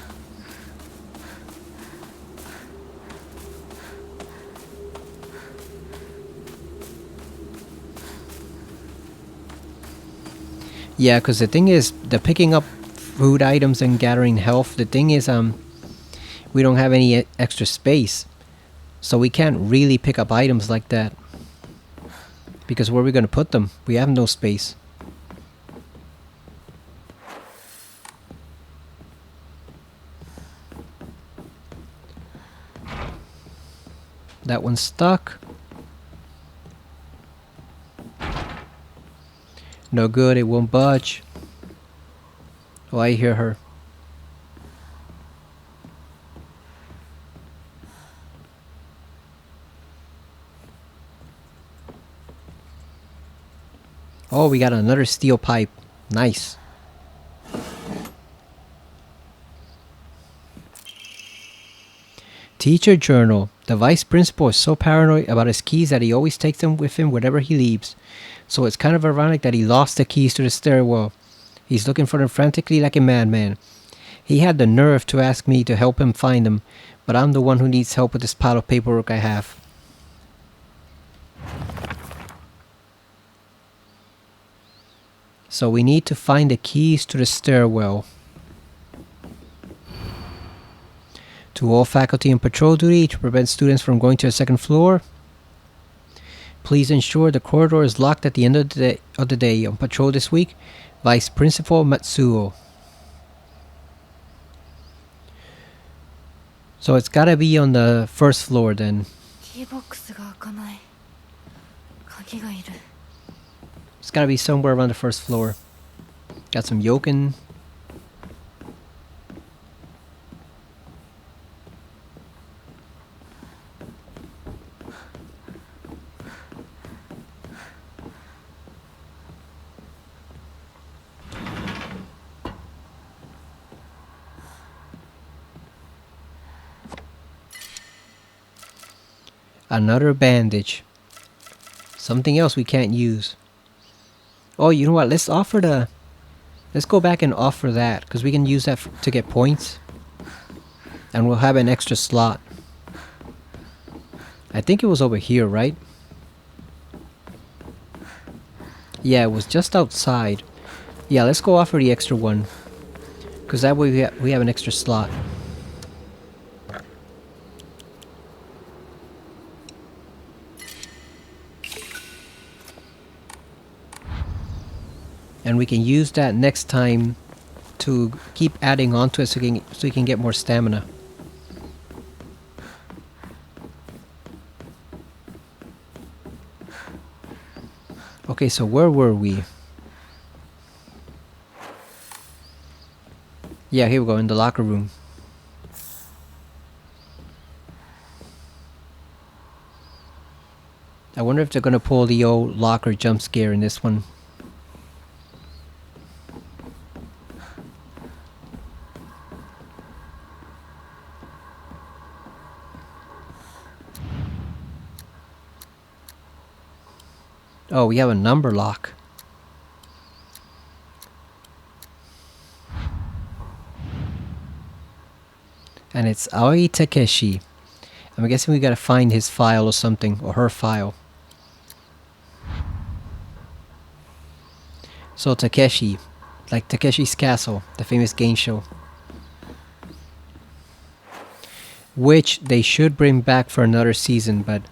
Yeah, because the thing is, the picking up food items and gathering health, the thing is, we don't have any extra space. So we can't really pick up items like that. Because where are we going to put them? We have no space. That one's stuck. No good, it won't budge. Oh, I hear her. Oh, we got another steel pipe. Nice. Teacher journal. The vice principal is so paranoid about his keys that he always takes them with him wherever he leaves. So it's kind of ironic that he lost the keys to the stairwell. He's looking for them frantically like a madman. He had the nerve to ask me to help him find them, but I'm the one who needs help with this pile of paperwork I have. So we need to find the keys to the stairwell. To all faculty on patrol duty to prevent students from going to the second floor, please ensure the corridor is locked at the end of the day. On patrol this week, Vice Principal Matsuo. So it's gotta be on the first floor then. It's gotta be somewhere around the first floor. Got some yoken. Another bandage. Something else we can't use. Oh, you know what? Let's go back and offer that, because we can use that to get points. And we'll have an extra slot. I think it was over here, right? Yeah, it was just outside. Yeah, let's go offer the extra one. Because that way we have an extra slot. And we can use that next time to keep adding on to it so we can get more stamina. Okay, so where were we? Yeah, here we go, in the locker room. I wonder if they're gonna pull the old locker jump scare in this one. Oh, we have a number lock. And it's Aoi Takeshi. I'm guessing we gotta find his file or something, or her file. So Takeshi, like Takeshi's Castle, the famous game show. Which they should bring back for another season, but...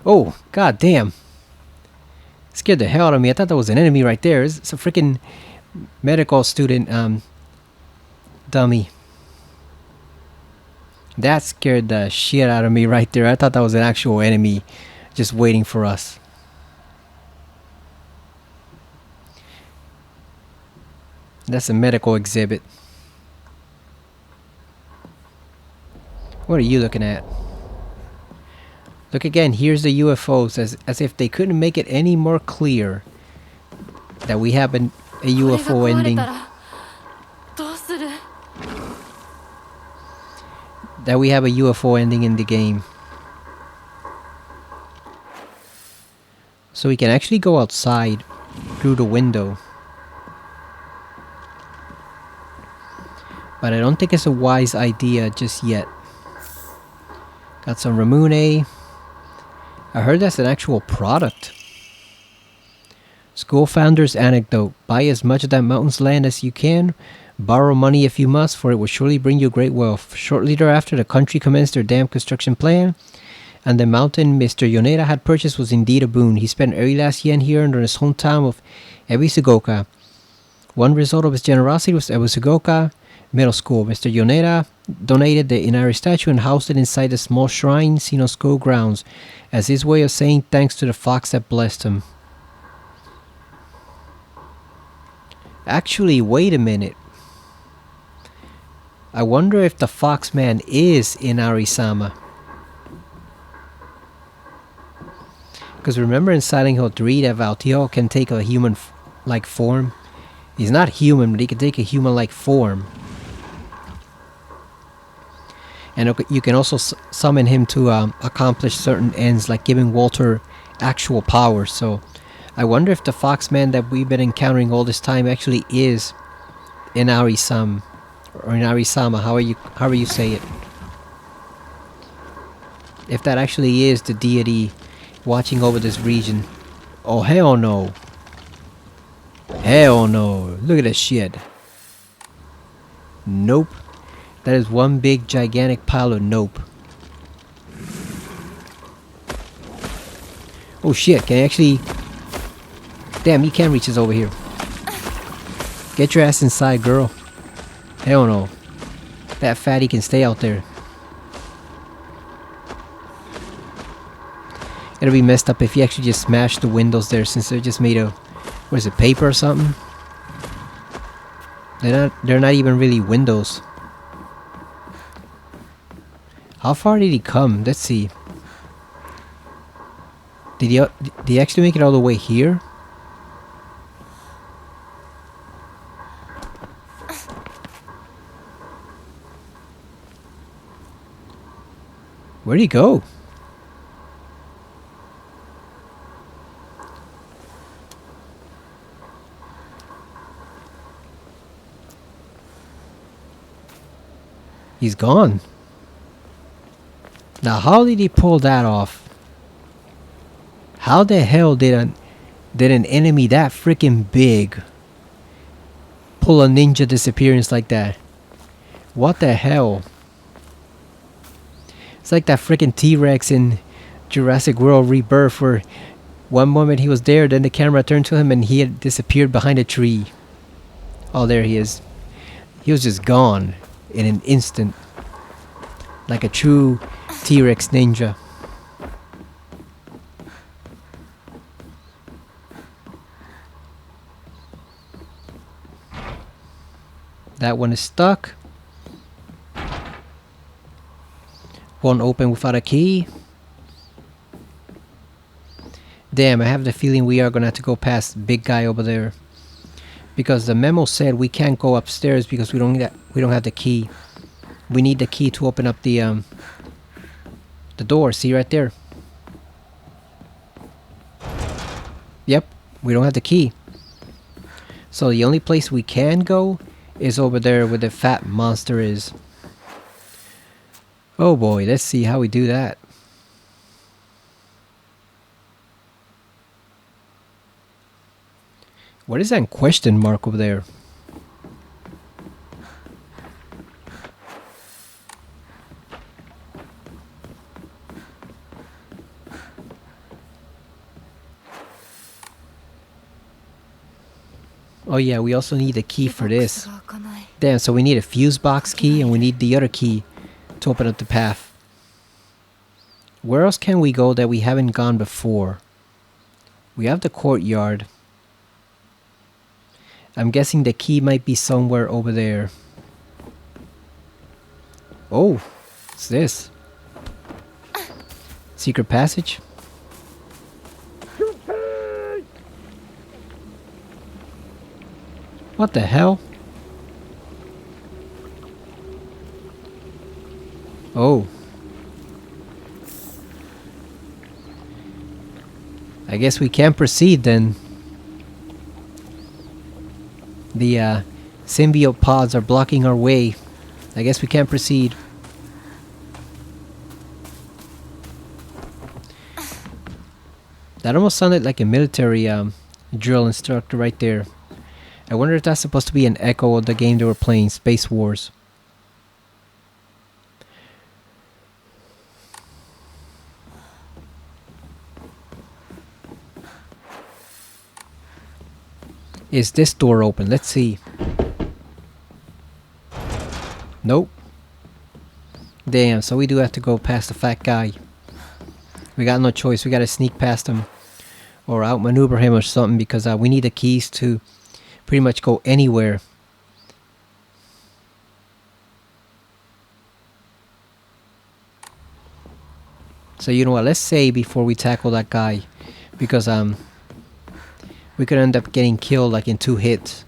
Oh, god damn. Scared the hell out of me. I thought that was an enemy right there. It's a freaking medical student, dummy. That scared the shit out of me right there. I thought that was an actual enemy just waiting for us. That's a medical exhibit. What are you looking at? Look again, here's the UFOs, as if they couldn't make it any more clear that we have a これが UFO 壊れ ending. たらどうする That we have a UFO ending in the game. So we can actually go outside through the window. But I don't think it's a wise idea just yet. Got some Ramune. I heard that's an actual product. School founder's anecdote. Buy as much of that mountain's land as you can. Borrow money if you must, for it will surely bring you great wealth. Shortly thereafter, the country commenced their dam construction plan, and the mountain Mr. Yoneda had purchased was indeed a boon. He spent every last yen here under his hometown of Ebisugoka. One result of his generosity was Ebisugoka Middle School. Mr. Yoneda donated the Inari statue and housed it inside the small shrine seen on school grounds, as his way of saying thanks to the fox that blessed him. Actually, wait a minute. I wonder if the Foxman is Inari-sama. Because remember in Silent Hill 3 that Valtio can take a human-like form? He's not human, but he can take a human-like form. And you can also summon him to accomplish certain ends, like giving Walter actual powers. So I wonder if the Foxman that we've been encountering all this time actually is Inari-sama. Or Inari-sama, however you say it. If that actually is the deity watching over this region. Oh, hell no. Hell no. Look at this shit. Nope. That is one big gigantic pile of nope. Oh shit, can I actually... Damn, you can't reach us over here. Get your ass inside, girl. Hell no. That fatty can stay out there. It'll be messed up if you actually just smash the windows there, since they're just made of... What is it, paper or something? They're not even really windows. How far did he come? Let's see. Did he actually make it all the way here? Where'd he go? He's gone. Now, how did he pull that off? How the hell did an enemy that freaking big pull a ninja disappearance like that? What the hell? It's like that freaking T-Rex in Jurassic World Rebirth, where one moment he was there, then the camera turned to him and he had disappeared behind a tree. Oh, there he is. He was just gone in an instant. Like a true T-Rex ninja. That one is stuck. Won't open without a key. Damn, I have the feeling we are gonna have to go past the big guy over there. Because the memo said we can't go upstairs because we don't have the key. We need the key to open up the door. See right there. Yep, we don't have the key. So the only place we can go is over there where the fat monster is. Oh boy, let's see how we do that. What is that question mark over there? Oh yeah, we also need a key for this. Damn, so we need a fuse box key and we need the other key to open up the path. Where else can we go that we haven't gone before? We have the courtyard. I'm guessing the key might be somewhere over there. Oh, What's this? Secret passage? What the hell? Oh. I guess we can proceed then. The symbiote pods are blocking our way. I guess we can't proceed. That almost sounded like a military drill instructor right there. I wonder if that's supposed to be an echo of the game they were playing, Space Wars. Is this door open? Let's see. Nope. Damn, so we do have to go past the fat guy. We got no choice. We gotta sneak past him or outmaneuver him or something, because we need the keys to pretty much go anywhere. So you know what? Let's say before we tackle that guy, because we could end up getting killed like in 2 hits.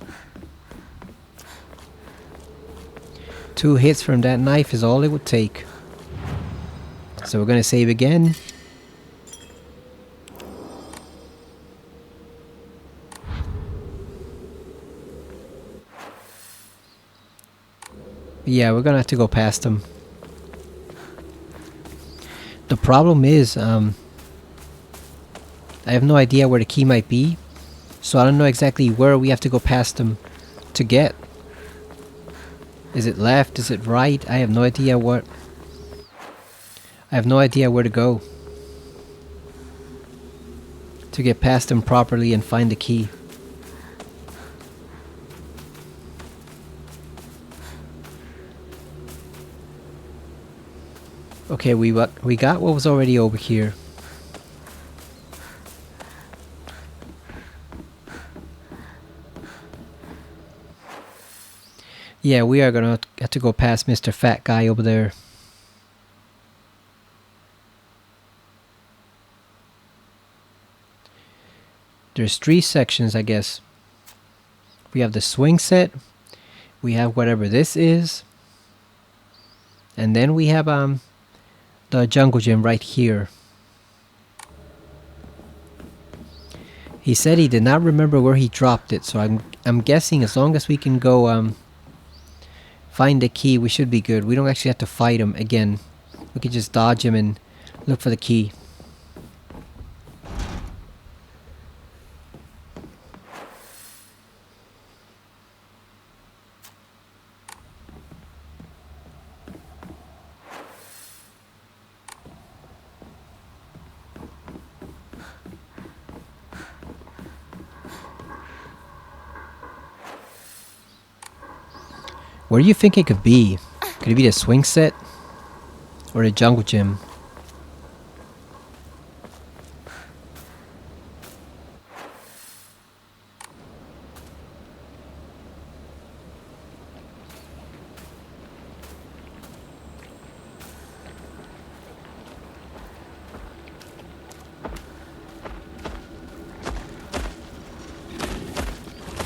2 hits from that knife is all it would take. So we're gonna save again. Yeah, we're gonna have to go past him. The problem is, I have no idea where the key might be. So I don't know exactly where we have to go past him to get. Is it left? Is it right? I have no idea what. I have no idea where to go to get past him properly and find the key. Okay, we got what was already over here. Yeah, we are gonna have to go past Mr. Fat Guy over there. There's 3 sections, I guess. We have the swing set. We have whatever this is. And then we have the jungle gym right here. He said he did not remember where he dropped it, so I'm guessing as long as we can go find the key, we should be good. We don't actually have to fight him again. We can just dodge him and look for the key. Where do you think it could be? Could it be the swing set? Or the jungle gym?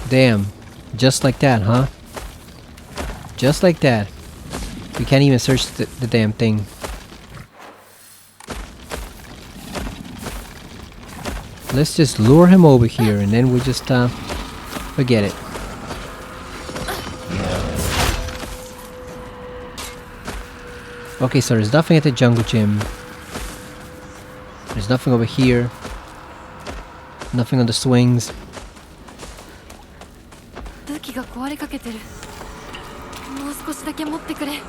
Damn. Just like that, huh? Just like that. We can't even search the damn thing. Let's just lure him over here and then we just forget it. Okay, so there's nothing at the jungle gym. There's nothing over here. Nothing on the swings. 武器が壊れかけてる。もう少しだけ持ってくれ。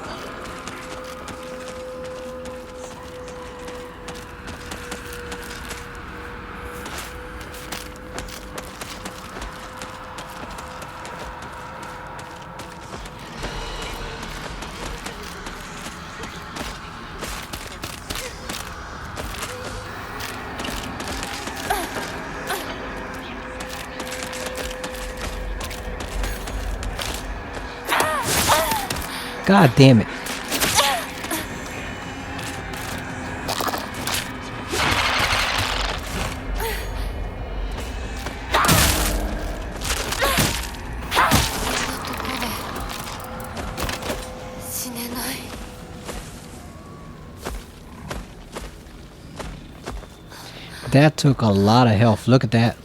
God damn it. That took a lot of health. Look at that.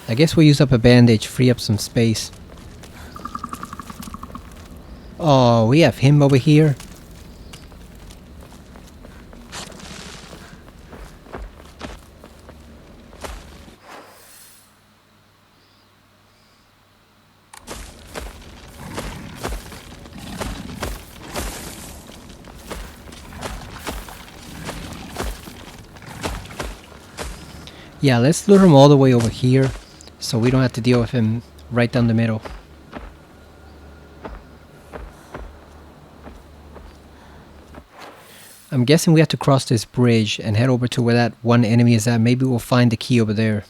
I guess we'll use up a bandage, free up some space. Oh, we have him over here. Yeah, let's lure him all the way over here so we don't have to deal with him right down the middle. I'm guessing we have to cross this bridge and head over to where that one enemy is at. Maybe we'll find the key over there.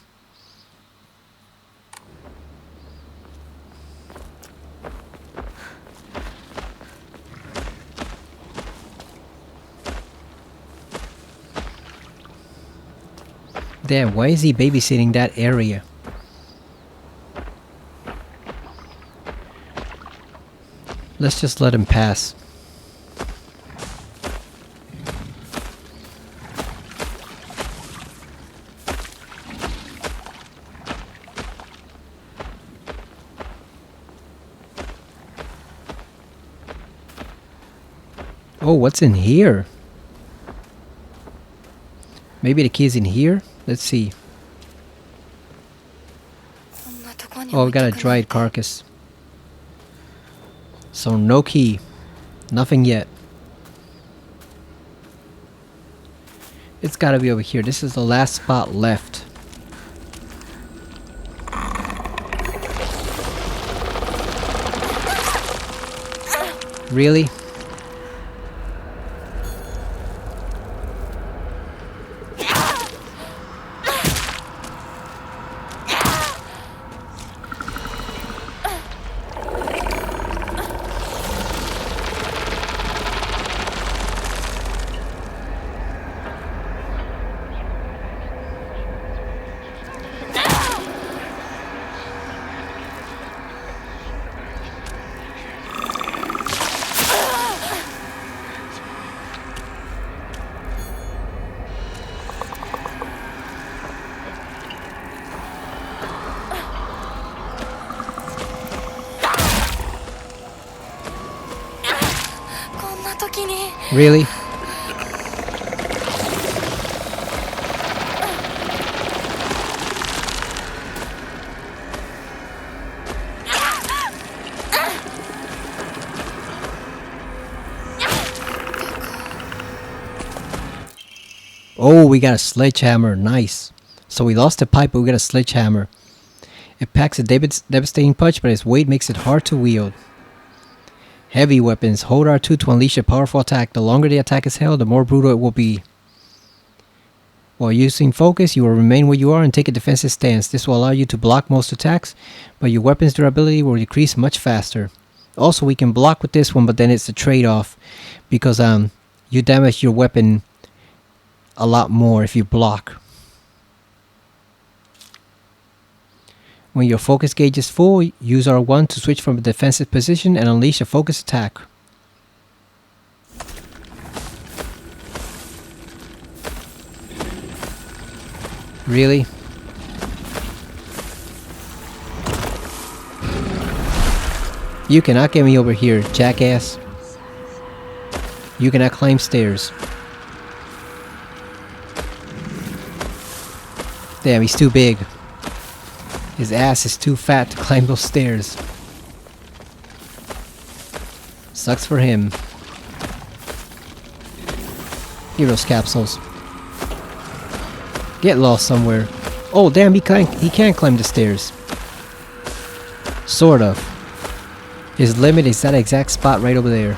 Damn, why is he babysitting that area? Let's just let him pass. Oh, what's in here? Maybe the key's in here? Let's see. Oh, we got a dried carcass. So no key. Nothing yet. It's gotta be over here. This is the last spot left. Really? Really? Oh, we got a sledgehammer. Nice. So we lost the pipe, but we got a sledgehammer. It packs a devastating punch, but its weight makes it hard to wield. Heavy weapons. Hold R2 to unleash a powerful attack. The longer the attack is held, the more brutal it will be. While using focus, you will remain where you are and take a defensive stance. This will allow you to block most attacks, but your weapon's durability will decrease much faster. Also, we can block with this one, but then it's a trade-off because you damage your weapon a lot more if you block. When your focus gauge is full, use R1 to switch from a defensive position and unleash a focus attack. Really? You cannot get me over here, jackass. You cannot climb stairs. Damn, he's too big. His ass is too fat to climb those stairs. Sucks for him. Heroes capsules. Get lost somewhere. Oh damn, he can't climb the stairs. Sort of. His limit is that exact spot right over there.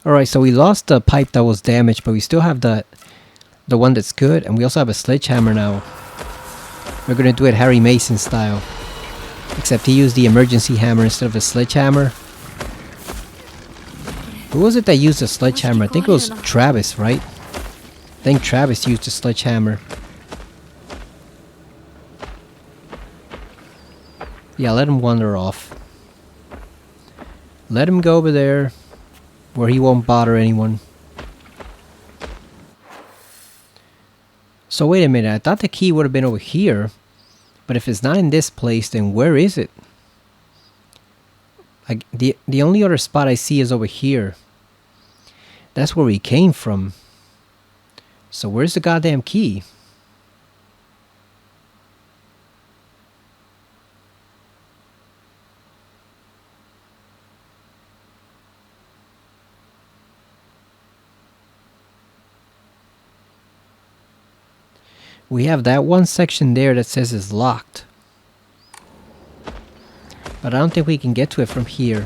Alright, so we lost the pipe that was damaged, but we still have the one that's good, and we also have a sledgehammer now. We're gonna do it Harry Mason style. Except he used the emergency hammer instead of a sledgehammer. Who was it that used a sledgehammer? I think it was Travis, right? I think Travis used a sledgehammer. Yeah, let him wander off. Let him go over there where he won't bother anyone. So wait a minute, I thought the key would have been over here. But if it's not in this place, then where is it? Like the only other spot I see is over here. That's where we came from. So where's the goddamn key? We have that one section there that says it's locked. But I don't think we can get to it from here.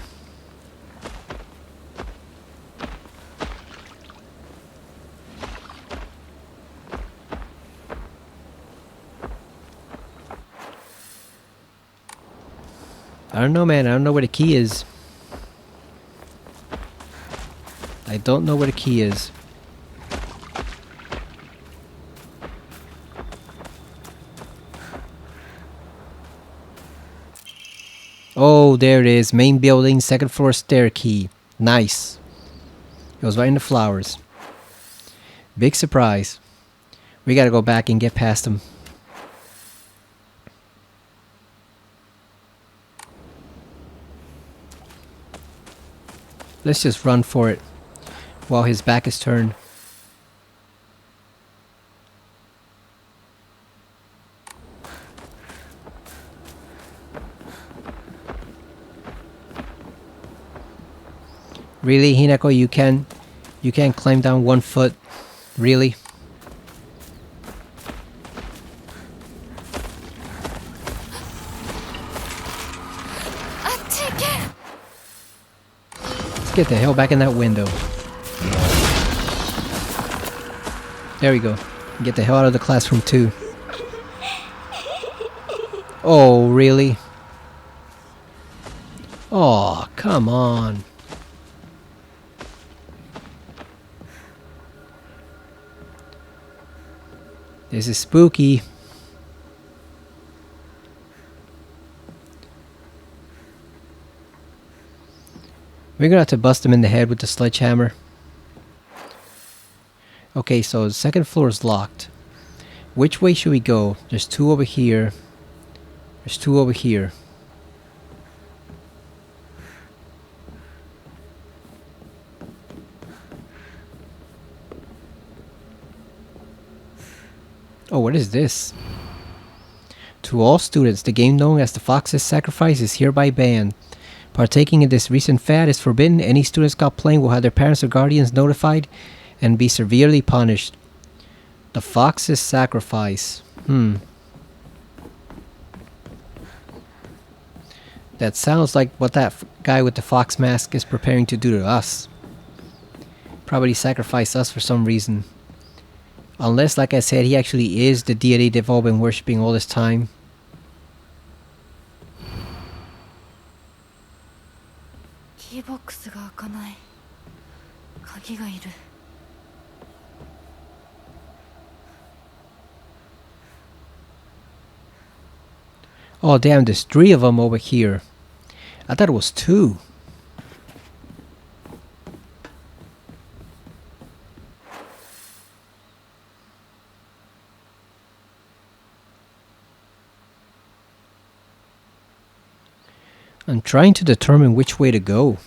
I don't know, man. I don't know where the key is. I don't know where the key is. Oh, there it is. Main building, second floor stair key. Nice. It was right in the flowers. Big surprise. We gotta go back and get past them. Let's just run for it while his back is turned. Really, Hinako, you can't climb down 1 foot? Really? Let's get the hell back in that window. There we go. Get the hell out of the classroom too. Oh, really? Oh, come on. This is spooky. We're gonna have to bust him in the head with the sledgehammer. Okay, so the second floor is locked. Which way should we go? There's 2 over here. There's 2 over here. Oh, what is this? To all students, the game known as the Fox's Sacrifice is hereby banned. Partaking in this recent fad is forbidden. Any students caught playing will have their parents or guardians notified and be severely punished. The Fox's Sacrifice. That sounds like what that guy with the fox mask is preparing to do to us. Probably sacrifice us for some reason. Unless, like I said, he actually is the deity they've all been worshipping all this time. Keyboxが開かない。鍵がいる。Oh damn, there's 3 of them over here. I thought it was 2. I'm trying to determine which way to go.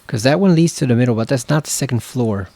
Because that one leads to the middle, but that's not the second floor.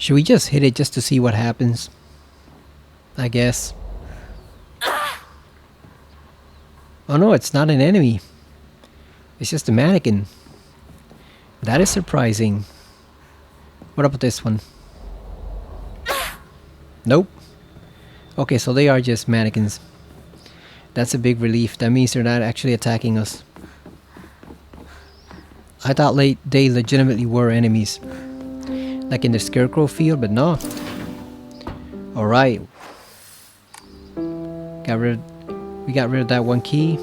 Should we just hit it just to see what happens? I guess. Oh no, it's not an enemy. It's just a mannequin. That is surprising. What about this one? Nope. Okay, so they are just mannequins. That's a big relief. That means they're not actually attacking us. I thought they legitimately were enemies. Like in the scarecrow field, but no. Alright. We got rid of that one key.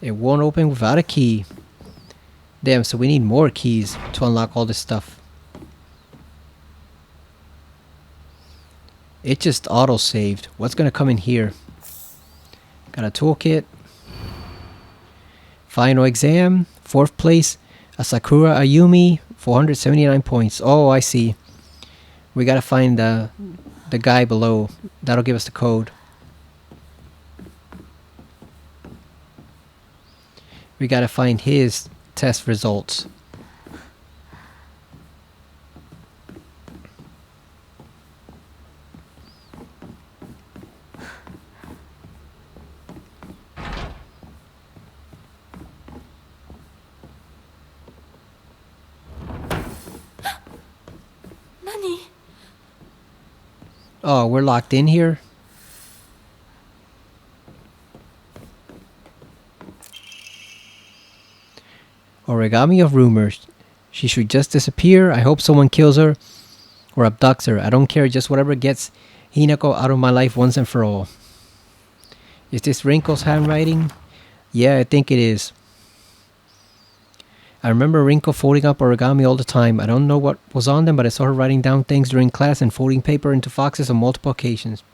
It won't open without a key. Damn, so we need more keys to unlock all this stuff. It just auto-saved. What's gonna come in here? Got a toolkit. Final exam. 4th place. A Sakura Ayumi. 479 points. Oh, I see. We gotta find the guy below. That'll give us the code. We gotta find his test results. Nani? Oh, we're locked in here? Origami of rumors. She should just disappear. I hope someone kills her or abducts her. I don't care, just whatever gets Hinako out of my life once and for all. Is this Rinko's handwriting? Yeah, I think it is. I remember Rinko folding up origami all the time. I don't know what was on them, but I saw her writing down things during class and folding paper into foxes on multiple occasions.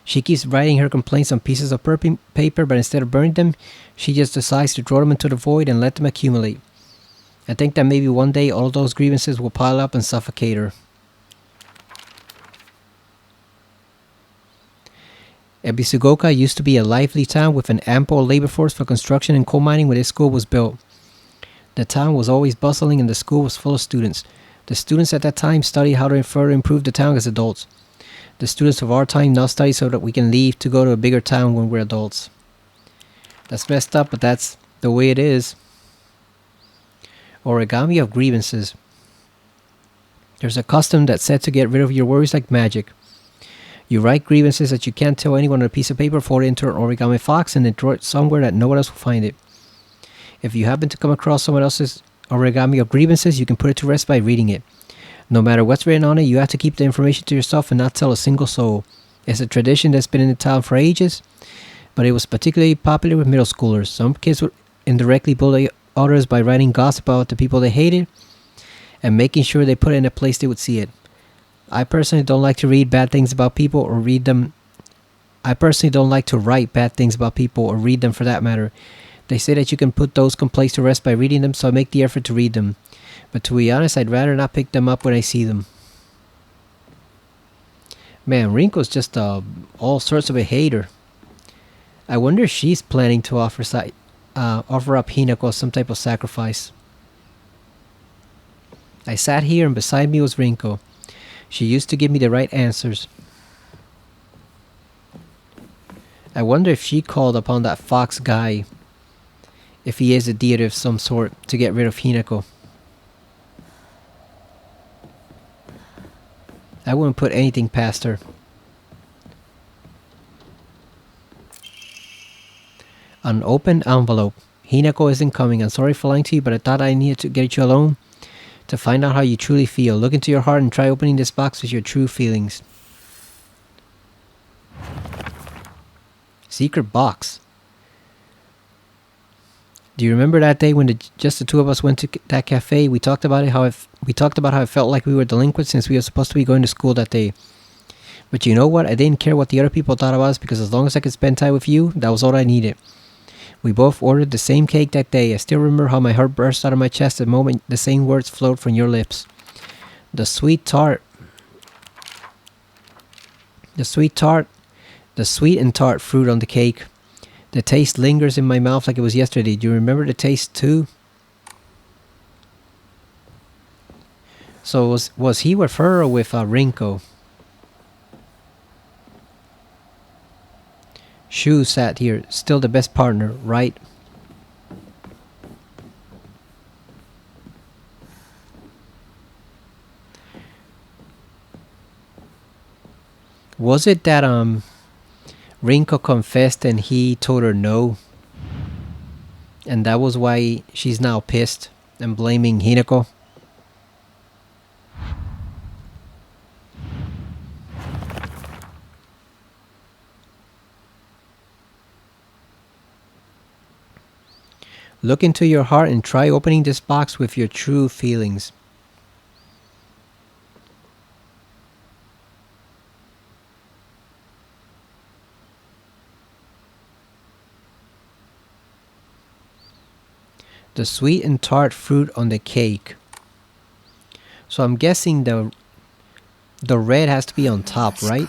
She keeps writing her complaints on pieces of paper, but instead of burning them, she just decides to throw them into the void and let them accumulate. I think that maybe one day all those grievances will pile up and suffocate her. Ebisugoka used to be a lively town with an ample labor force for construction and coal mining when this school was built. The town was always bustling and the school was full of students. The students at that time studied how to further improve the town as adults. The students of our time now study so that we can leave to go to a bigger town when we're adults. That's messed up, but that's the way it is. Origami of grievances. There's a custom that's said to get rid of your worries like magic. You write grievances that you can't tell anyone on a piece of paper, fold it into an origami fox, and then throw it somewhere that no one else will find it. If you happen to come across someone else's origami of grievances, you can put it to rest by reading it. No matter what's written on it, you have to keep the information to yourself and not tell a single soul. It's a tradition that's been in the town for ages, but it was particularly popular with middle schoolers. Some kids would indirectly bully others by writing gossip about the people they hated and making sure they put it in a place they would see it. I personally don't like to read bad things about people or read them. I personally don't like to write bad things about people or read them for that matter. They say that you can put those complaints to rest by reading them, so I make the effort to read them. But to be honest, I'd rather not pick them up when I see them. Man, Rinko's just all sorts of a hater. I wonder if she's planning to offer up Hinako as some type of sacrifice. I sat here and beside me was Rinko. She used to give me the right answers. I wonder if she called upon that fox guy, if he is a deity of some sort, to get rid of Hinako. I wouldn't put anything past her. An open envelope. Hinako isn't coming. I'm sorry for lying to you, but I thought I needed to get you alone to find out how you truly feel. Look into your heart and try opening this box with your true feelings. Secret box. Do you remember that day when just the two of us went to that cafe? We talked about it. How it felt like we were delinquents since we were supposed to be going to school that day. But you know what? I didn't care what the other people thought of us because as long as I could spend time with you, that was all I needed. We both ordered the same cake that day. I still remember how my heart burst out of my chest the moment the same words flowed from your lips. The sweet tart. The The sweet and tart fruit on the cake. The taste lingers in my mouth like it was yesterday. Do you remember the taste too? So was he with her or with Rinko? Shu sat here, still the best partner, right? Was it that Rinko confessed and he told her no? And that was why she's now pissed and blaming Hinako? Look into your heart and try opening this box with your true feelings. The sweet and tart fruit on the cake. So I'm guessing the red has to be on top, right?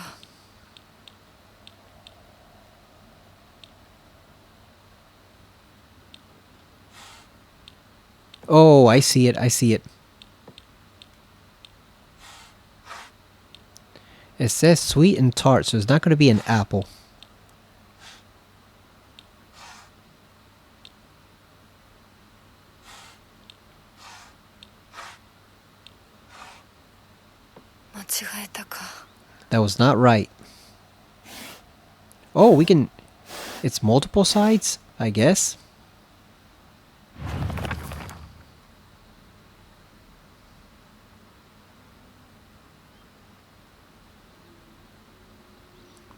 Oh, I see it. I see it. It says sweet and tart, so it's not going to be an apple. That was not right. Oh, we can... It's multiple sides, I guess.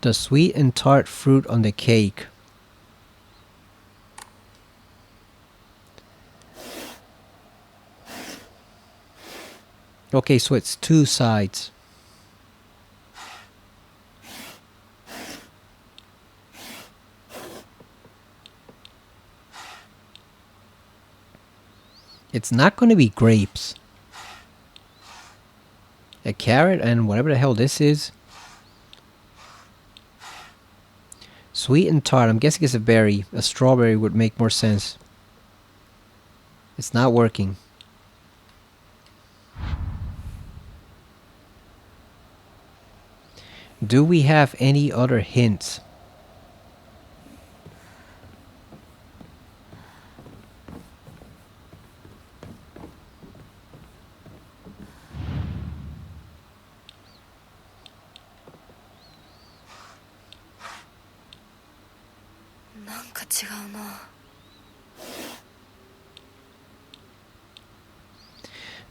The sweet and tart fruit on the cake. Okay, so it's two sides. It's not going to be grapes. A carrot and whatever the hell this is. Sweet and tart. I'm guessing it's a berry. A strawberry would make more sense. It's not working. Do we have any other hints?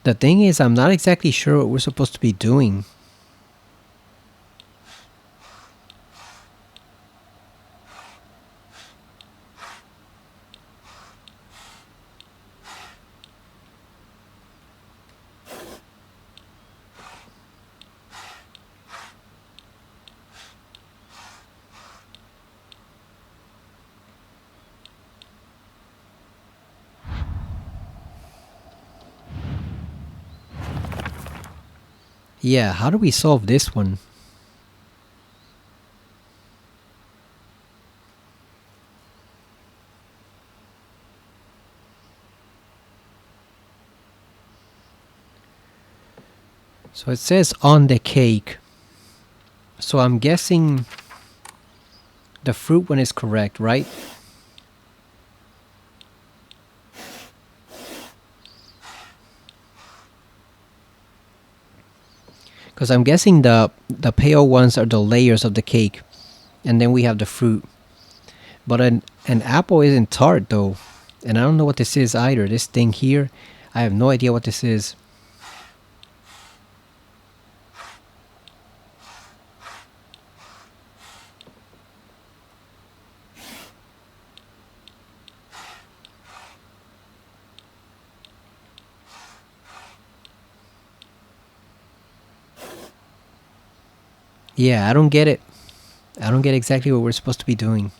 The thing is, I'm not exactly sure what we're supposed to be doing. Yeah, how do we solve this one? So it says on the cake. So I'm guessing the fruit one is correct, right? Because I'm guessing the pale ones are the layers of the cake. And then we have the fruit. But an apple isn't tart though. And I don't know what this is either. This thing here, I have no idea what this is. Yeah, I don't get it. I don't get exactly what we're supposed to be doing.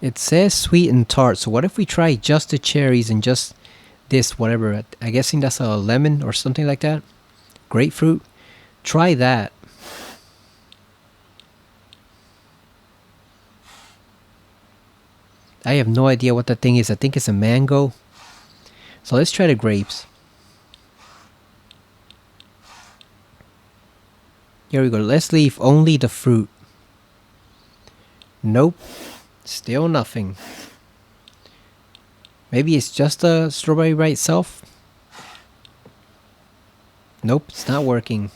It says sweet and tart, so what if we try just the cherries and just this whatever? I guessing that's a lemon or something like that. Grapefruit. Try that. I have no idea what that thing is. I think it's a mango. So let's try the grapes. Here we go. Let's leave only the fruit. Nope. Still nothing. Maybe it's just the strawberry by itself? Nope, it's not working.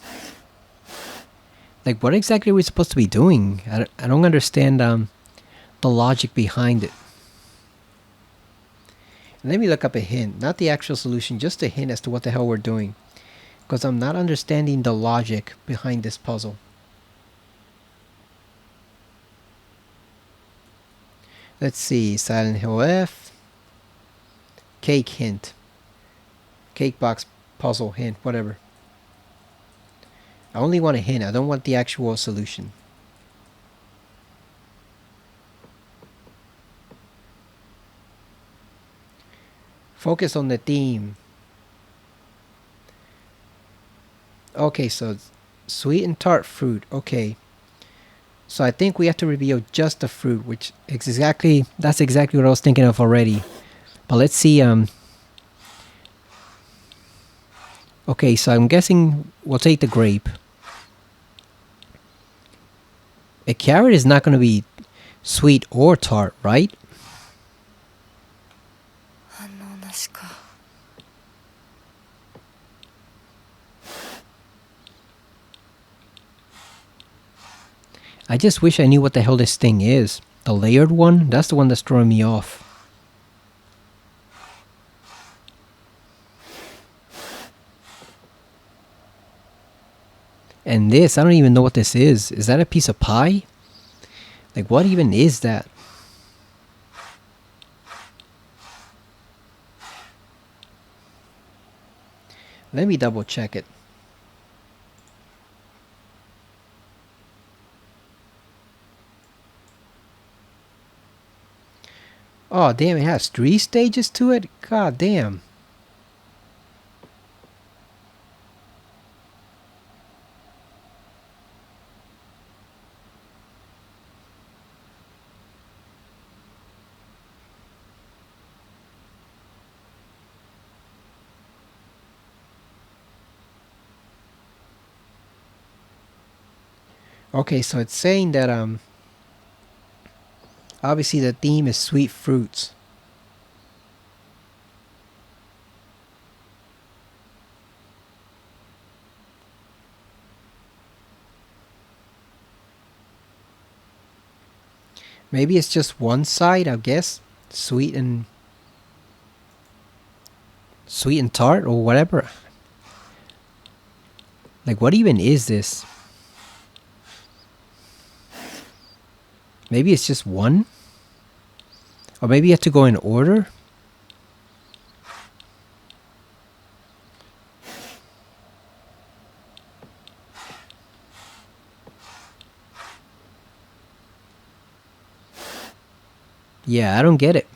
Like, what exactly are we supposed to be doing? I don't understand the logic behind it. Let me look up a hint. Not the actual solution, just a hint as to what the hell we're doing. Because I'm not understanding the logic behind this puzzle. Let's see. Silent Hill F. Cake hint. Cake box puzzle hint. Whatever. I only want a hint. I don't want the actual solution. Focus on the theme. Okay, so sweet and tart fruit. Okay. So I think we have to reveal just the fruit, which is that's exactly what I was thinking of already. But let's see. Okay, so I'm guessing we'll take the grape. A carrot is not going to be sweet or tart, right? 反応なしか。 I just wish I knew what the hell this thing is. The layered one? That's the one that's throwing me off. And this, I don't even know what this is. Is that a piece of pie? Like, what even is that? Let me double check it. Oh, damn, it has 3 stages to it? God damn. Okay, so it's saying that obviously the theme is sweet fruits. Maybe it's just one side, I guess. Sweet and tart or whatever. Like, what even is this? Maybe it's just one? Or maybe you have to go in order? Yeah, I don't get it.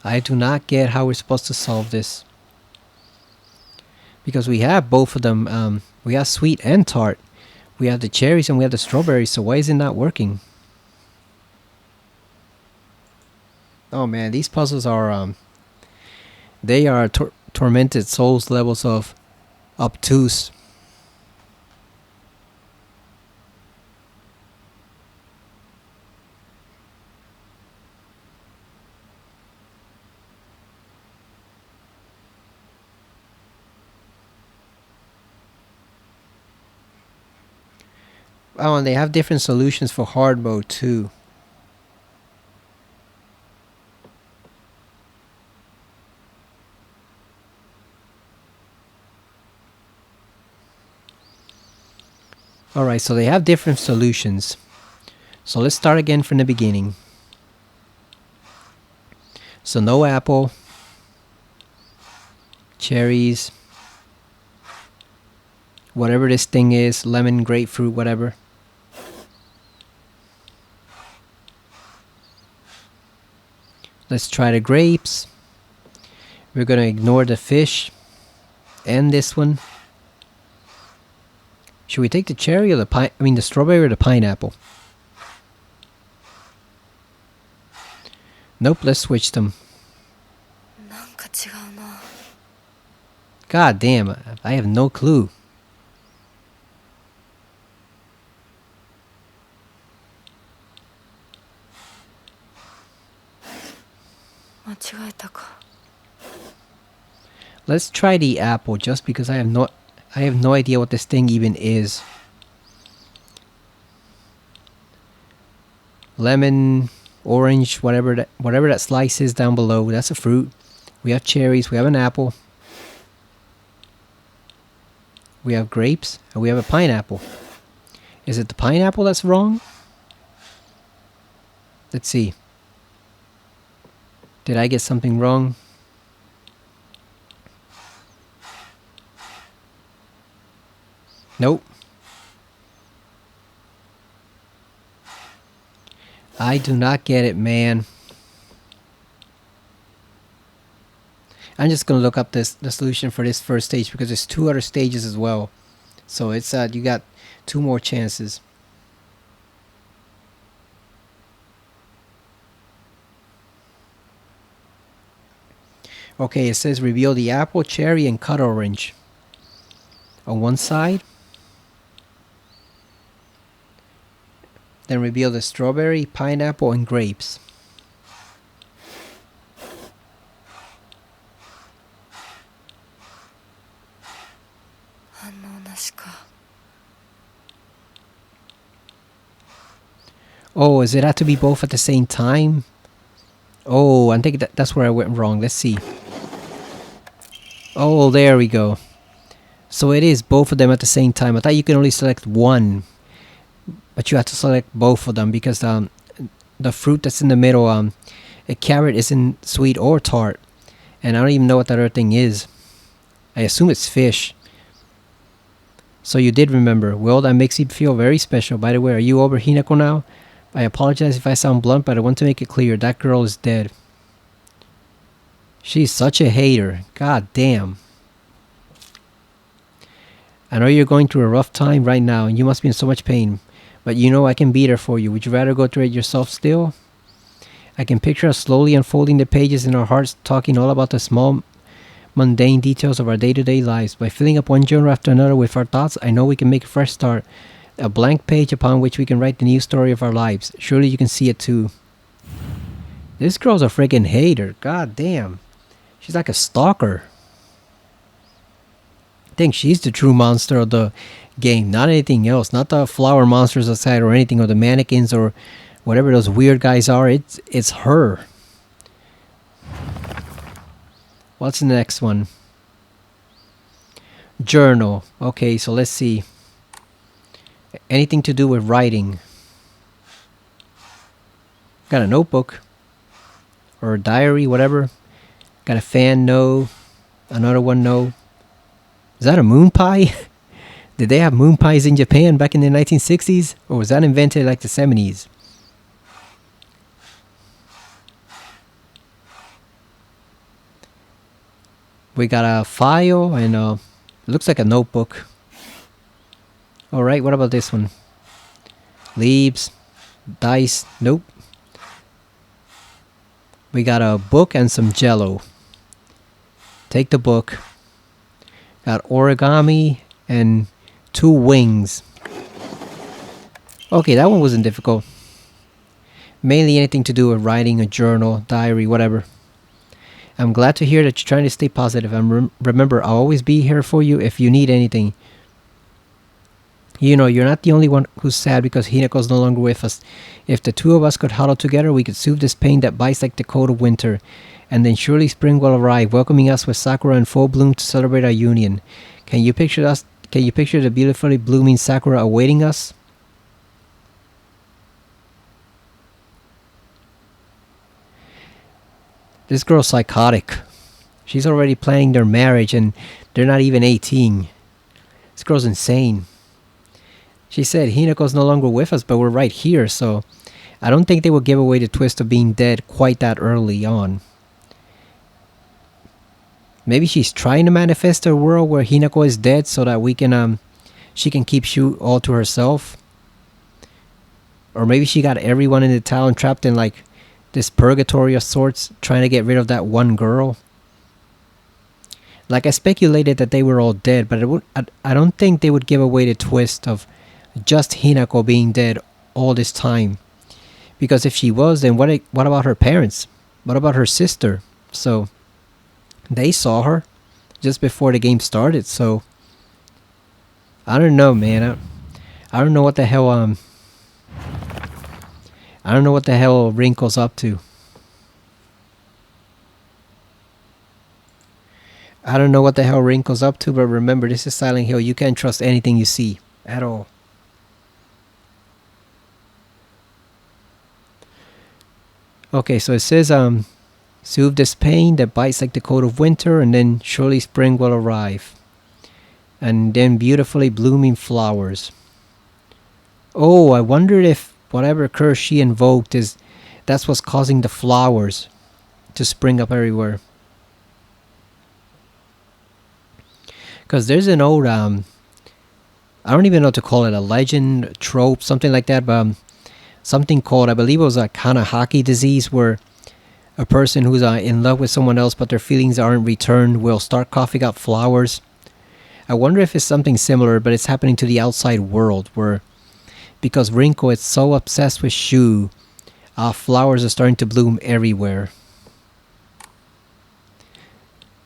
I do not get how we're supposed to solve this. Because we have both of them. We have sweet and tart. We have the cherries and we have the strawberries, so why is it not working? Oh man, these puzzles are they are tormented souls levels of obtuse. Oh, and they have different solutions for hard mode too. Alright, so they have different solutions. So let's start again from the beginning. So no apple, cherries, whatever this thing is, lemon, grapefruit, whatever. Let's try the grapes. We're gonna ignore the fish and this one. Should we take the cherry or the strawberry or the pineapple? Nope, let's switch them. なんか違うな。 God damn, I have no clue. 間違えたか。 Let's try the apple just because I have no idea what this thing even is. Lemon, orange, whatever that slice is down below, that's a fruit. We have cherries, we have an apple. We have grapes, and we have a pineapple. Is it the pineapple that's wrong? Let's see. Did I get something wrong? Nope. I do not get it, man. I'm just gonna look up the solution for this first stage because there's 2 other stages as well. So it's you got 2 more chances. Okay, it says reveal the apple, cherry, and cut orange on one side. Then reveal the strawberry, pineapple, and grapes. Oh, is it have to be both at the same time? Oh, I think that's where I went wrong. Let's see. Oh, there we go. So it is both of them at the same time. I thought you could only select one, but you have to select both of them because the fruit that's in the middle, a carrot isn't sweet or tart, and I don't even know what that other thing is. I assume it's fish. So you did remember. Well, that makes you feel very special. By the way, are you over Hinako now? I apologize if I sound blunt, but I want to make it clear that girl is dead. She's such a hater. God damn. I know you're going through a rough time right now and you must be in so much pain, but you know I can be there for you. Would you rather go through it yourself still? I can picture us slowly unfolding the pages in our hearts, talking all about the small, mundane details of our day-to-day lives. By filling up one journal after another with our thoughts, I know we can make a fresh start. A blank page upon which we can write the new story of our lives. Surely you can see it too. This girl's a freaking hater. God damn. She's like a stalker. I think she's the true monster of the game, not anything else. Not the flower monsters outside or anything, or the mannequins or whatever those weird guys are. It's her. What's the next one? Journal. Okay, so let's see. Anything to do with writing. Got a notebook. Or a diary, whatever. Got a fan, no. Another one, no. Is that a moon pie? Did they have moon pies in Japan back in the 1960s? Or was that invented like the 70s? We got a file and it looks like a notebook. Alright, what about this one? Leaves, dice, nope. We got a book and some jello. Take the book. Got origami and 2 wings. Okay, that one wasn't difficult. Mainly anything to do with writing, a journal, diary, whatever. I'm glad to hear that you're trying to stay positive. And remember, I'll always be here for you if you need anything. You know, you're not the only one who's sad because Hinako's no longer with us. If the 2 of us could huddle together, we could soothe this pain that bites like the cold of winter. And then surely spring will arrive, welcoming us with sakura in full bloom to celebrate our union. Can you picture us? Can you picture the beautifully blooming sakura awaiting us? This girl's psychotic. She's already planning their marriage and they're not even 18. This girl's insane. She said Hinako's no longer with us, but we're right here, so I don't think they would give away the twist of being dead quite that early on. Maybe she's trying to manifest a world where Hinako is dead so that she can keep Shu all to herself. Or maybe she got everyone in the town trapped in like this purgatory of sorts, trying to get rid of that one girl. Like I speculated that they were all dead, but I don't think they would give away the twist of just Hinako being dead all this time. Because if she was, then what about her parents? What about her sister? So they saw her just before the game started. So I don't know, man. I don't know what the hell I don't know what the hell Rinko's up to. I don't know what the hell Rinko's up to, but remember, this is Silent Hill. You can't trust anything you see at all. Okay, so it says soothe this pain that bites like the cold of winter, and then surely spring will arrive. And then beautifully blooming flowers. Oh, I wondered if whatever curse she invoked that's what's causing the flowers to spring up everywhere. Because there's an old I don't even know what to call it, a legend, trope, something like that, but something called, I believe it was a Kanahaki disease, where a person who's in love with someone else but their feelings aren't returned will start coughing up flowers. I wonder if it's something similar, but it's happening to the outside world, where because Rinko is so obsessed with Shu, flowers are starting to bloom everywhere.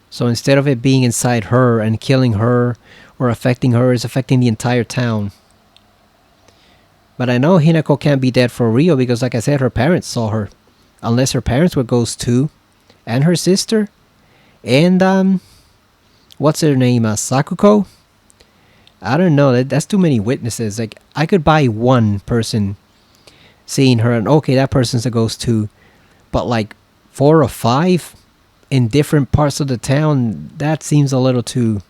So instead of it being inside her and killing her or affecting her, it's affecting the entire town. But I know Hinako can't be dead for real because, like I said, her parents saw her. Unless her parents were ghosts too. And her sister. And, what's her name? Sakuko? I don't know. That's too many witnesses. Like, I could buy one person seeing her and, okay, that person's a ghost too. But, like, 4 or 5 in different parts of the town, that seems a little too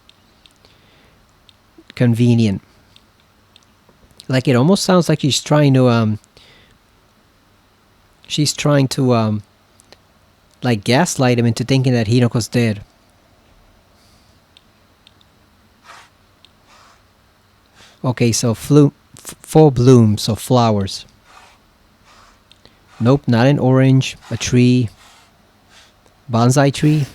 convenient. Like, it almost sounds like she's trying to like gaslight him into thinking that Hinako's dead. Okay, so full bloom, so flowers. Nope, not an orange, a tree. Bonsai tree.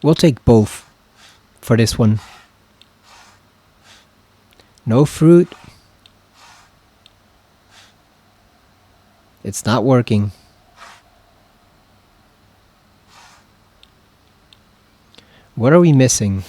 We'll take both for this one. No fruit. It's not working. What are we missing?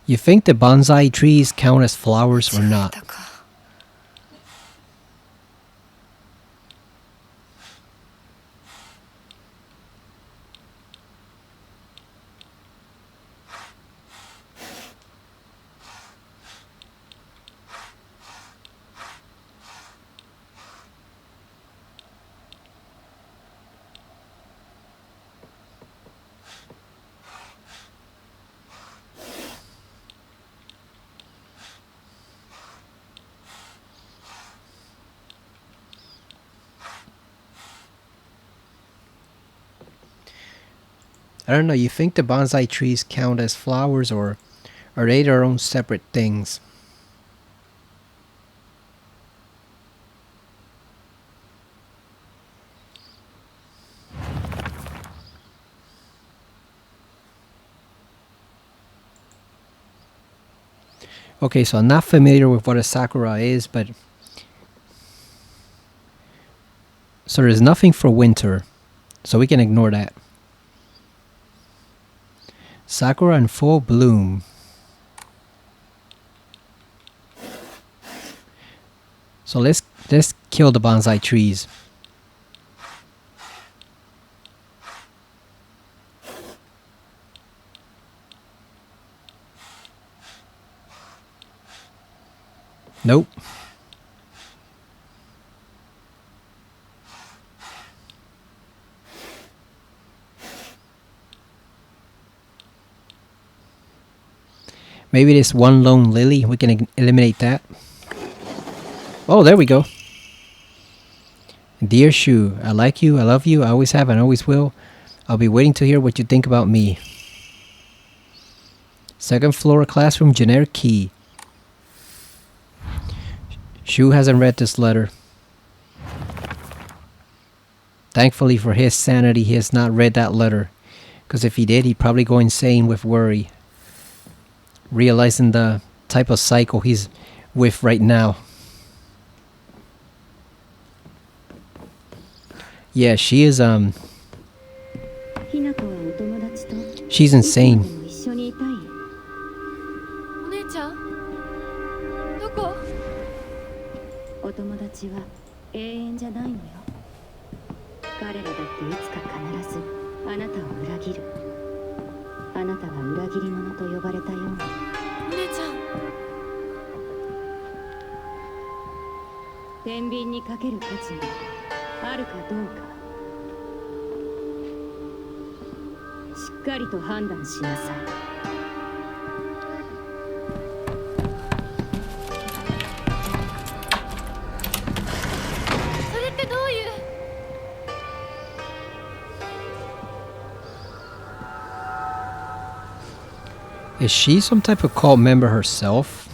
You think the bonsai trees count as flowers or not? I don't know, you think the bonsai trees count as flowers, or are they their own separate things? Okay, so I'm not familiar with what a sakura is, but... So there's nothing for winter, so we can ignore that. Sakura in full bloom. So let's kill the bonsai trees. Nope. Maybe this one lone lily, we can eliminate that. Oh, there we go. Dear Shu, I like you, I love you, I always have and always will. I'll be waiting to hear what you think about me. Second floor classroom, generic key. Shu hasn't read this letter. Thankfully for his sanity, he has not read that letter. Because if he did, he'd probably go insane with worry. Realizing the type of cycle he's with right now. Yeah, she is she's insane. お姉ちゃんどこ？お友達は永遠じゃないのよ。彼らだっていつか必ずあなたを裏切る。あなたが裏切り者と呼ばれたように。お姉ちゃん。天秤にかける価値があるかどうか。しっかりと判断しなさい。それってどういう？ Is she some type of cult member herself?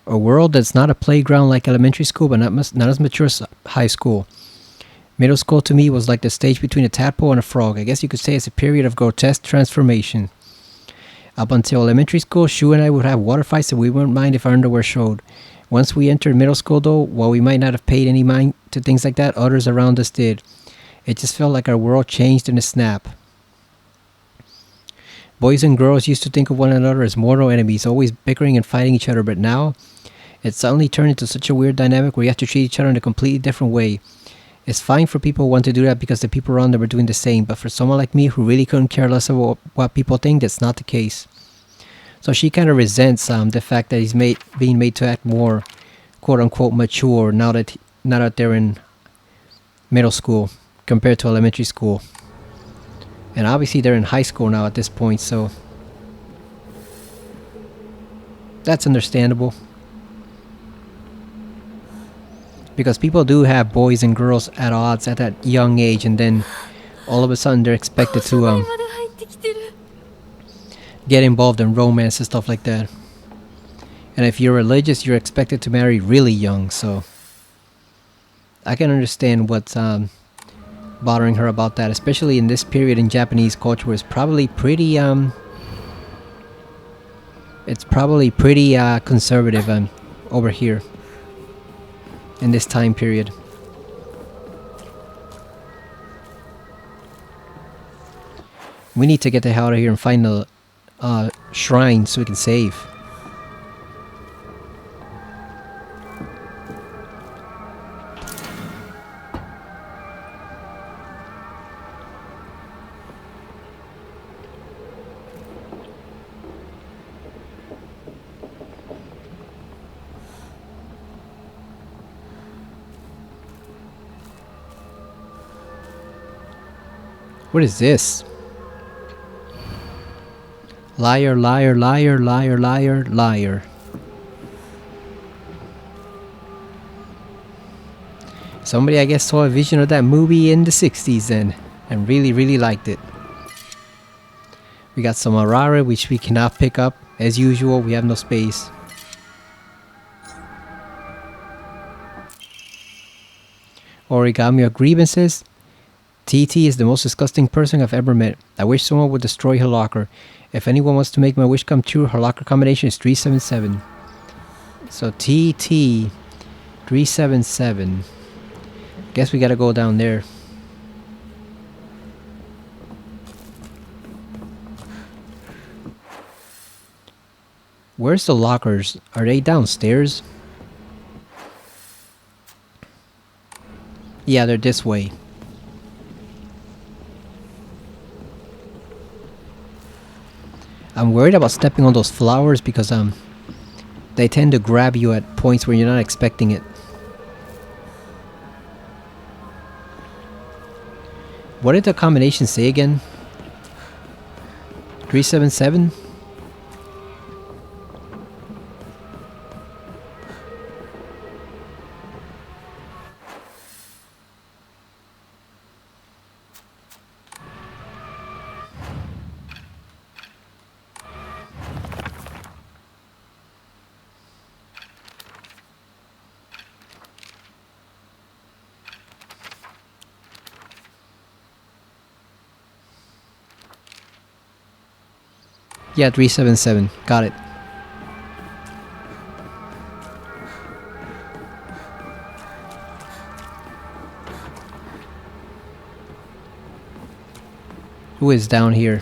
A world that's not a playground like elementary school, but not as mature as high school. Middle school to me was like the stage between a tadpole and a frog. I guess you could say it's a period of grotesque transformation. Up until elementary school, Shu and I would have water fights and we wouldn't mind if our underwear showed. Once we entered middle school though, while we might not have paid any mind to things like that, others around us did. It just felt like our world changed in a snap. Boys and girls used to think of one another as mortal enemies, always bickering and fighting each other, but now it suddenly turned into such a weird dynamic where you have to treat each other in a completely different way. It's fine for people who want to do that because the people around them are doing the same, but for someone like me who really couldn't care less about what people think, that's not the case. So she kind of resents the fact that he's being made to act more quote-unquote mature now that they're in middle school compared to elementary school. And obviously they're in high school now at this point, so that's understandable. Because people do have boys and girls at odds at that young age, and then all of a sudden they're expected to get involved in romance and stuff like that. And if you're religious, you're expected to marry really young, so I can understand what's bothering her about that, especially in this period in Japanese culture. It's probably pretty conservative over here in this time period. We need to get the hell out of here and find a shrine so we can save. What is this? Liar, liar, liar, liar, liar, liar. Somebody, I guess, saw a vision of that movie in the 60s then and really, really liked it. We got some haterade, which we cannot pick up. As usual, we have no space. Origami of grievances. TT is the most disgusting person I've ever met. I wish someone would destroy her locker. If anyone wants to make my wish come true, her locker combination is 377. So TT 377. Guess we gotta go down there. Where's the lockers? Are they downstairs? Yeah, they're this way. I'm worried about stepping on those flowers because they tend to grab you at points where you're not expecting it. What did the combination say again? 377? Yeah, 377. Got it. Who is down here?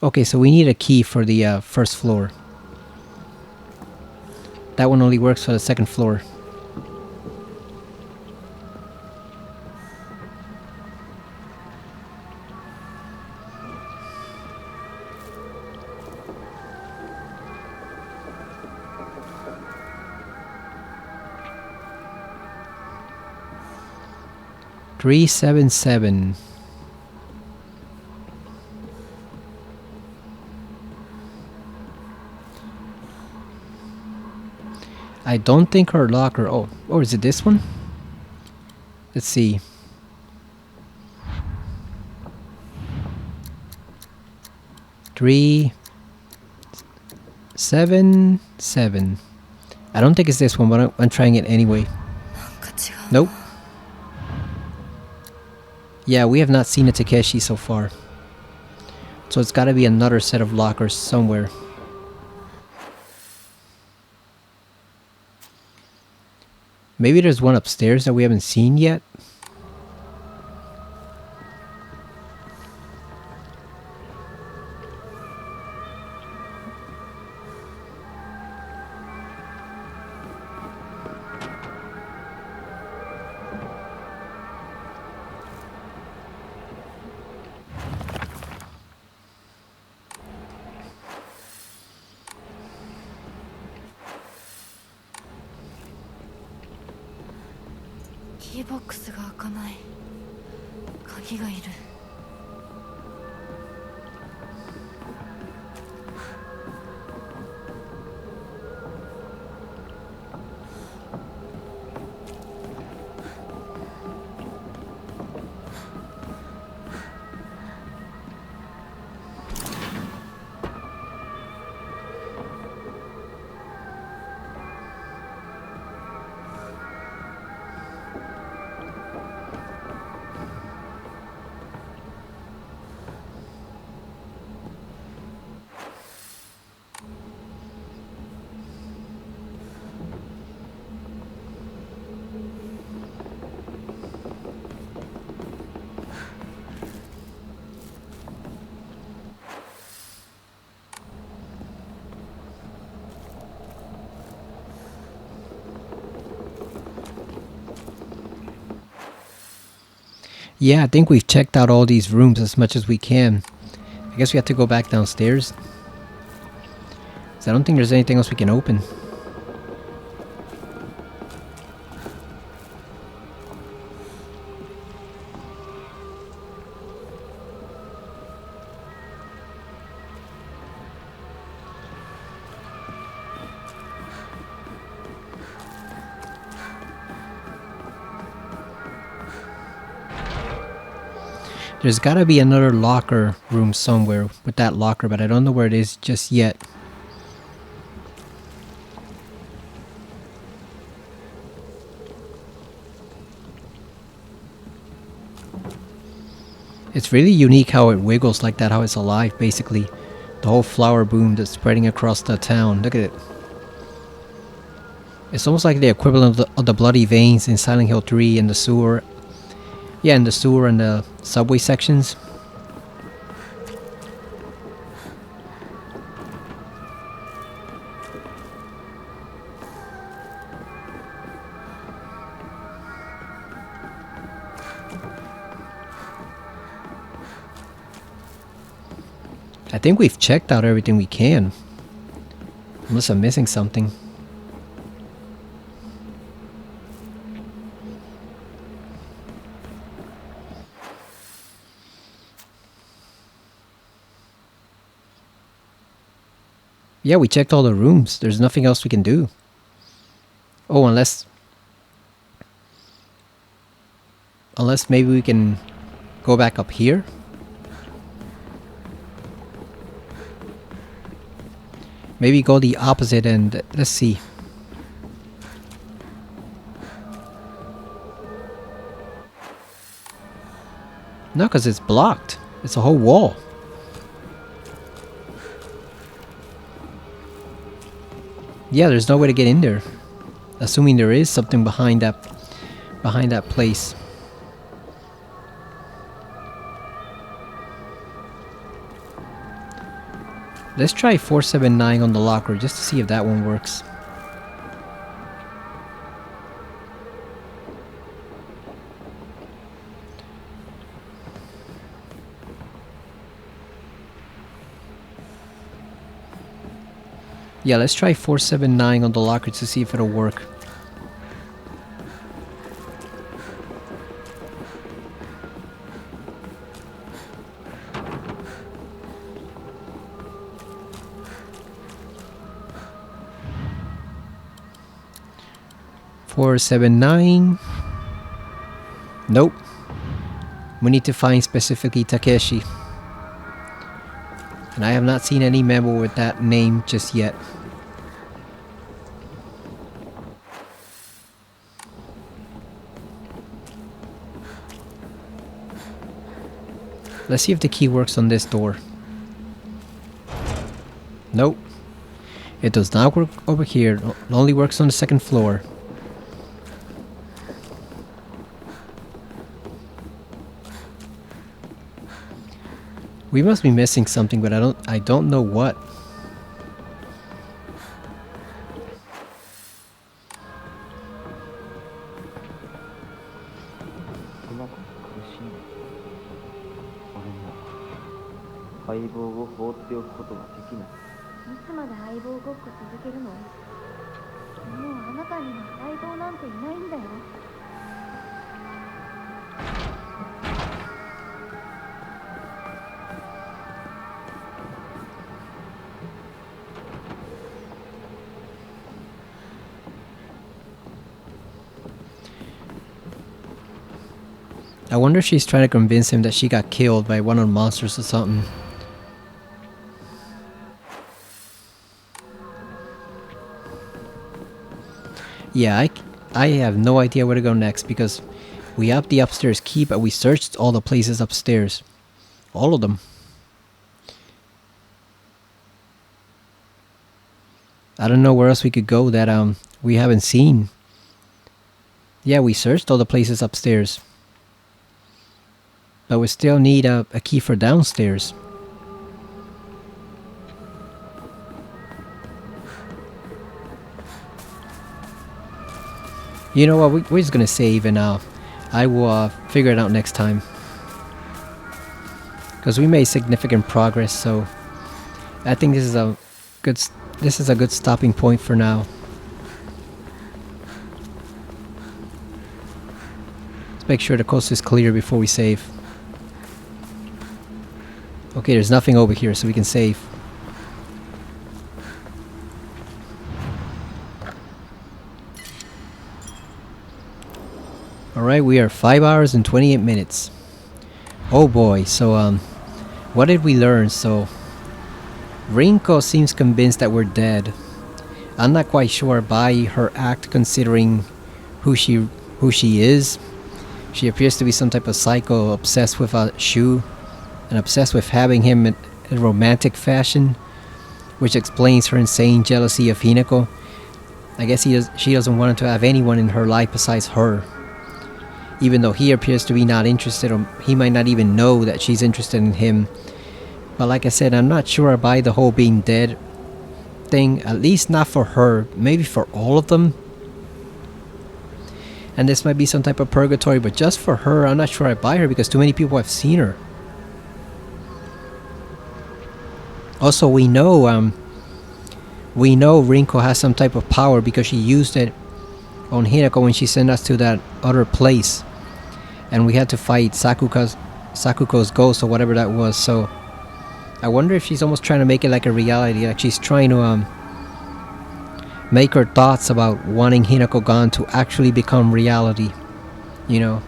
Okay, so we need a key for the first floor. That one only works for the second floor. Three, 7, 7. I don't think her locker... Oh, is it this one? Let's see. Three, 7, 7. I don't think it's this one, but I'm trying it anyway. Nope. Yeah, we have not seen a Takeshi so far. So it's gotta be another set of lockers somewhere. Maybe there's one upstairs that we haven't seen yet. Keybox が開かない。鍵がいる。Yeah, I think we've checked out all these rooms as much as we can. I guess we have to go back downstairs. 'Cause I don't think there's anything else we can open. There's gotta be another locker room somewhere with that locker, but I don't know where it is just yet. It's really unique how it wiggles like that, how it's alive basically. The whole flower boom that's spreading across the town. Look at it. It's almost like the equivalent of the bloody veins in Silent Hill 3 in the sewer. Yeah, in the sewer and the subway sections. I think we've checked out everything we can. Unless I'm missing something. Yeah, we checked all the rooms. There's nothing else we can do. Oh, unless maybe we can go back up here. Maybe go the opposite end. Let's see. No, because it's blocked. It's a whole wall. Yeah, there's no way to get in there. Assuming there is something behind that place. Let's try 479 on the locker just to see if that one works. Yeah, let's try 479 on the locker to see if it'll work. Four, 7, 9. Nope. We need to find specifically Takeshi. And I have not seen any memo with that name just yet. Let's see if the key works on this door. Nope. It does not work over here. It only works on the second floor. We must be missing something, but I don't know what. I wonder if she's trying to convince him that she got killed by one of the monsters or something. Yeah, I have no idea where to go next because we have the upstairs key, but we searched all the places upstairs. All of them. I don't know where else we could go that we haven't seen. Yeah, we searched all the places upstairs. But we still need a key for downstairs. You know what, we're just gonna save and I will figure it out next time. Because we made significant progress, so I think this is a good stopping point for now. Let's make sure the coast is clear before we save. Okay, there's nothing over here, so we can save. Alright, we are 5 hours and 28 minutes. Oh boy, so what did we learn? So Rinko seems convinced that we're dead. I'm not quite sure by her act, considering who she is. She appears to be some type of psycho obsessed with Shu and obsessed with having him in a romantic fashion, which explains her insane jealousy of Hinako. I guess she doesn't want to have anyone in her life besides her. Even though he appears to be not interested, or he might not even know that she's interested in him. But like I said, I'm not sure I buy the whole being dead thing, at least not for her, maybe for all of them. And this might be some type of purgatory, but just for her, I'm not sure I buy her because too many people have seen her. Also, we know Rinko has some type of power because she used it on Hinako when she sent us to that other place, and we had to fight Sakuko's ghost or whatever that was. So I wonder if she's almost trying to make it like a reality, like she's trying to make her thoughts about wanting Hinako gone to actually become reality, you know,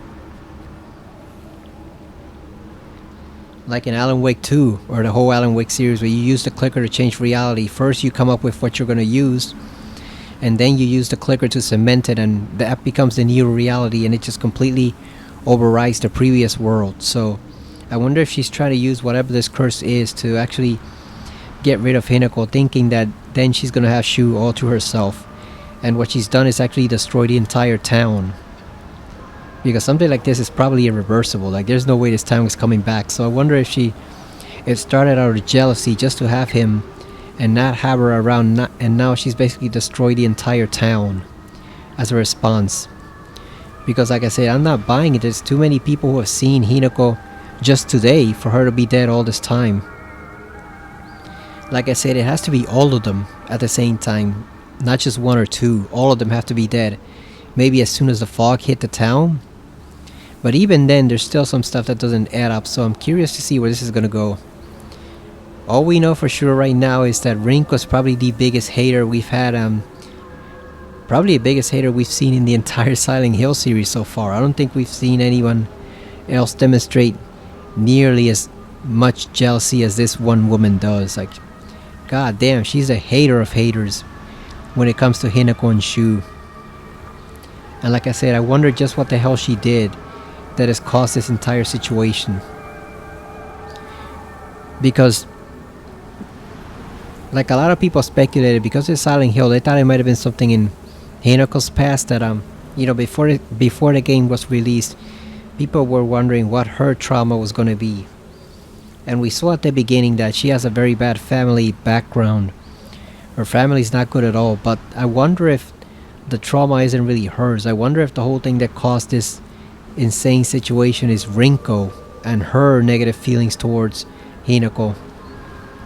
like in Alan Wake 2 or the whole Alan Wake series, where you use the clicker to change reality. First you come up with what you're going to use, and then you use the clicker to cement it, and that becomes the new reality, and it just completely overrides the previous world. So I wonder if she's trying to use whatever this curse is to actually get rid of Hinako, thinking that then she's gonna have Shu all to herself. And what she's done is actually destroy the entire town, because something like this is probably irreversible. Like, there's no way this town is coming back. So I wonder if it started out of jealousy just to have him and not have her around, and now she's basically destroyed the entire town as a response. Because like I said, I'm not buying it. There's too many people who have seen Hinako just today for her to be dead all this time. Like I said, it has to be all of them at the same time, not just one or two. All of them have to be dead. Maybe as soon as the fog hit the town. But even then, there's still some stuff that doesn't add up. So I'm curious to see where this is gonna go. All we know for sure right now is that Rinko's probably the biggest hater we've had. Probably the biggest hater we've seen in the entire Silent Hill series so far. I don't think we've seen anyone else demonstrate nearly as much jealousy as this one woman does. Like, god damn, she's a hater of haters when it comes to Hinako and Shu. And like I said, I wonder just what the hell she did that has caused this entire situation. Because like a lot of people speculated, because it's Silent Hill, they thought it might have been something in Hinako's past that you know, before the game was released, people were wondering what her trauma was going to be. And we saw at the beginning that she has a very bad family background. Her family's not good at all, but I wonder if the trauma isn't really hers. I wonder if the whole thing that caused this insane situation is Rinko and her negative feelings towards Hinako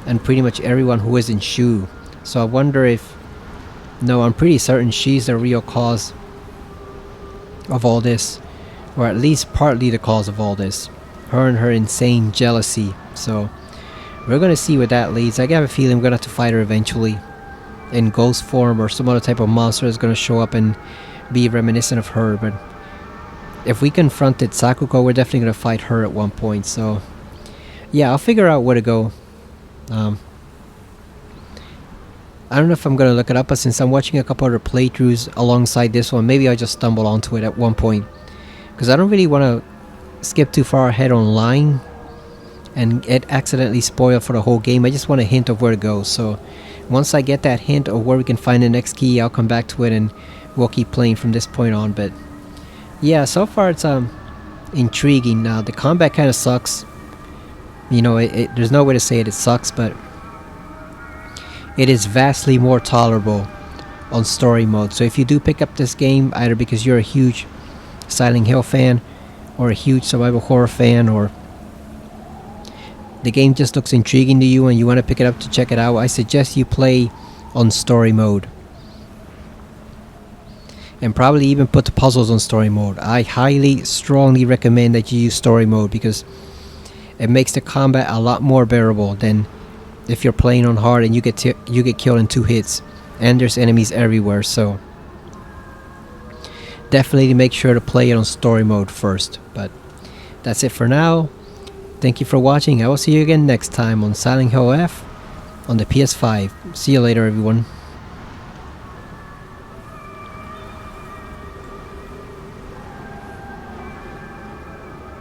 and pretty much everyone who is in Shu. So I wonder if... No, I'm pretty certain she's the real cause of all this, or at least partly the cause of all this. Her and her insane jealousy. So we're gonna see where that leads. I have a feeling we're gonna have to fight her eventually in ghost form, or some other type of monster is gonna show up and be reminiscent of her. But if we confronted Sakuko, we're definitely gonna fight her at one point. So yeah, I'll figure out where to go. I don't know if I'm gonna look it up, but since I'm watching a couple other playthroughs alongside this one, maybe I'll just stumble onto it at one point, because I don't really want to skip too far ahead online and get accidentally spoiled for the whole game. I just want a hint of where to go. So once I get that hint of where we can find the next key, I'll come back to it and we'll keep playing from this point on. But yeah, so far it's intriguing. Now the combat kind of sucks, you know, there's no way to say it sucks, but it is vastly more tolerable on story mode. So if you do pick up this game, either because you're a huge Silent Hill fan or a huge survival horror fan, or the game just looks intriguing to you and you want to pick it up to check it out, I suggest you play on story mode. And probably even put the puzzles on story mode. I highly, strongly recommend that you use story mode, because it makes the combat a lot more bearable than if you're playing on hard and you get killed in 2 hits and there's enemies everywhere. So definitely make sure to play it on story mode first. But that's it for now. Thank you for watching. I will see you again next time on Silent Hill F on the PS5. See you later, everyone.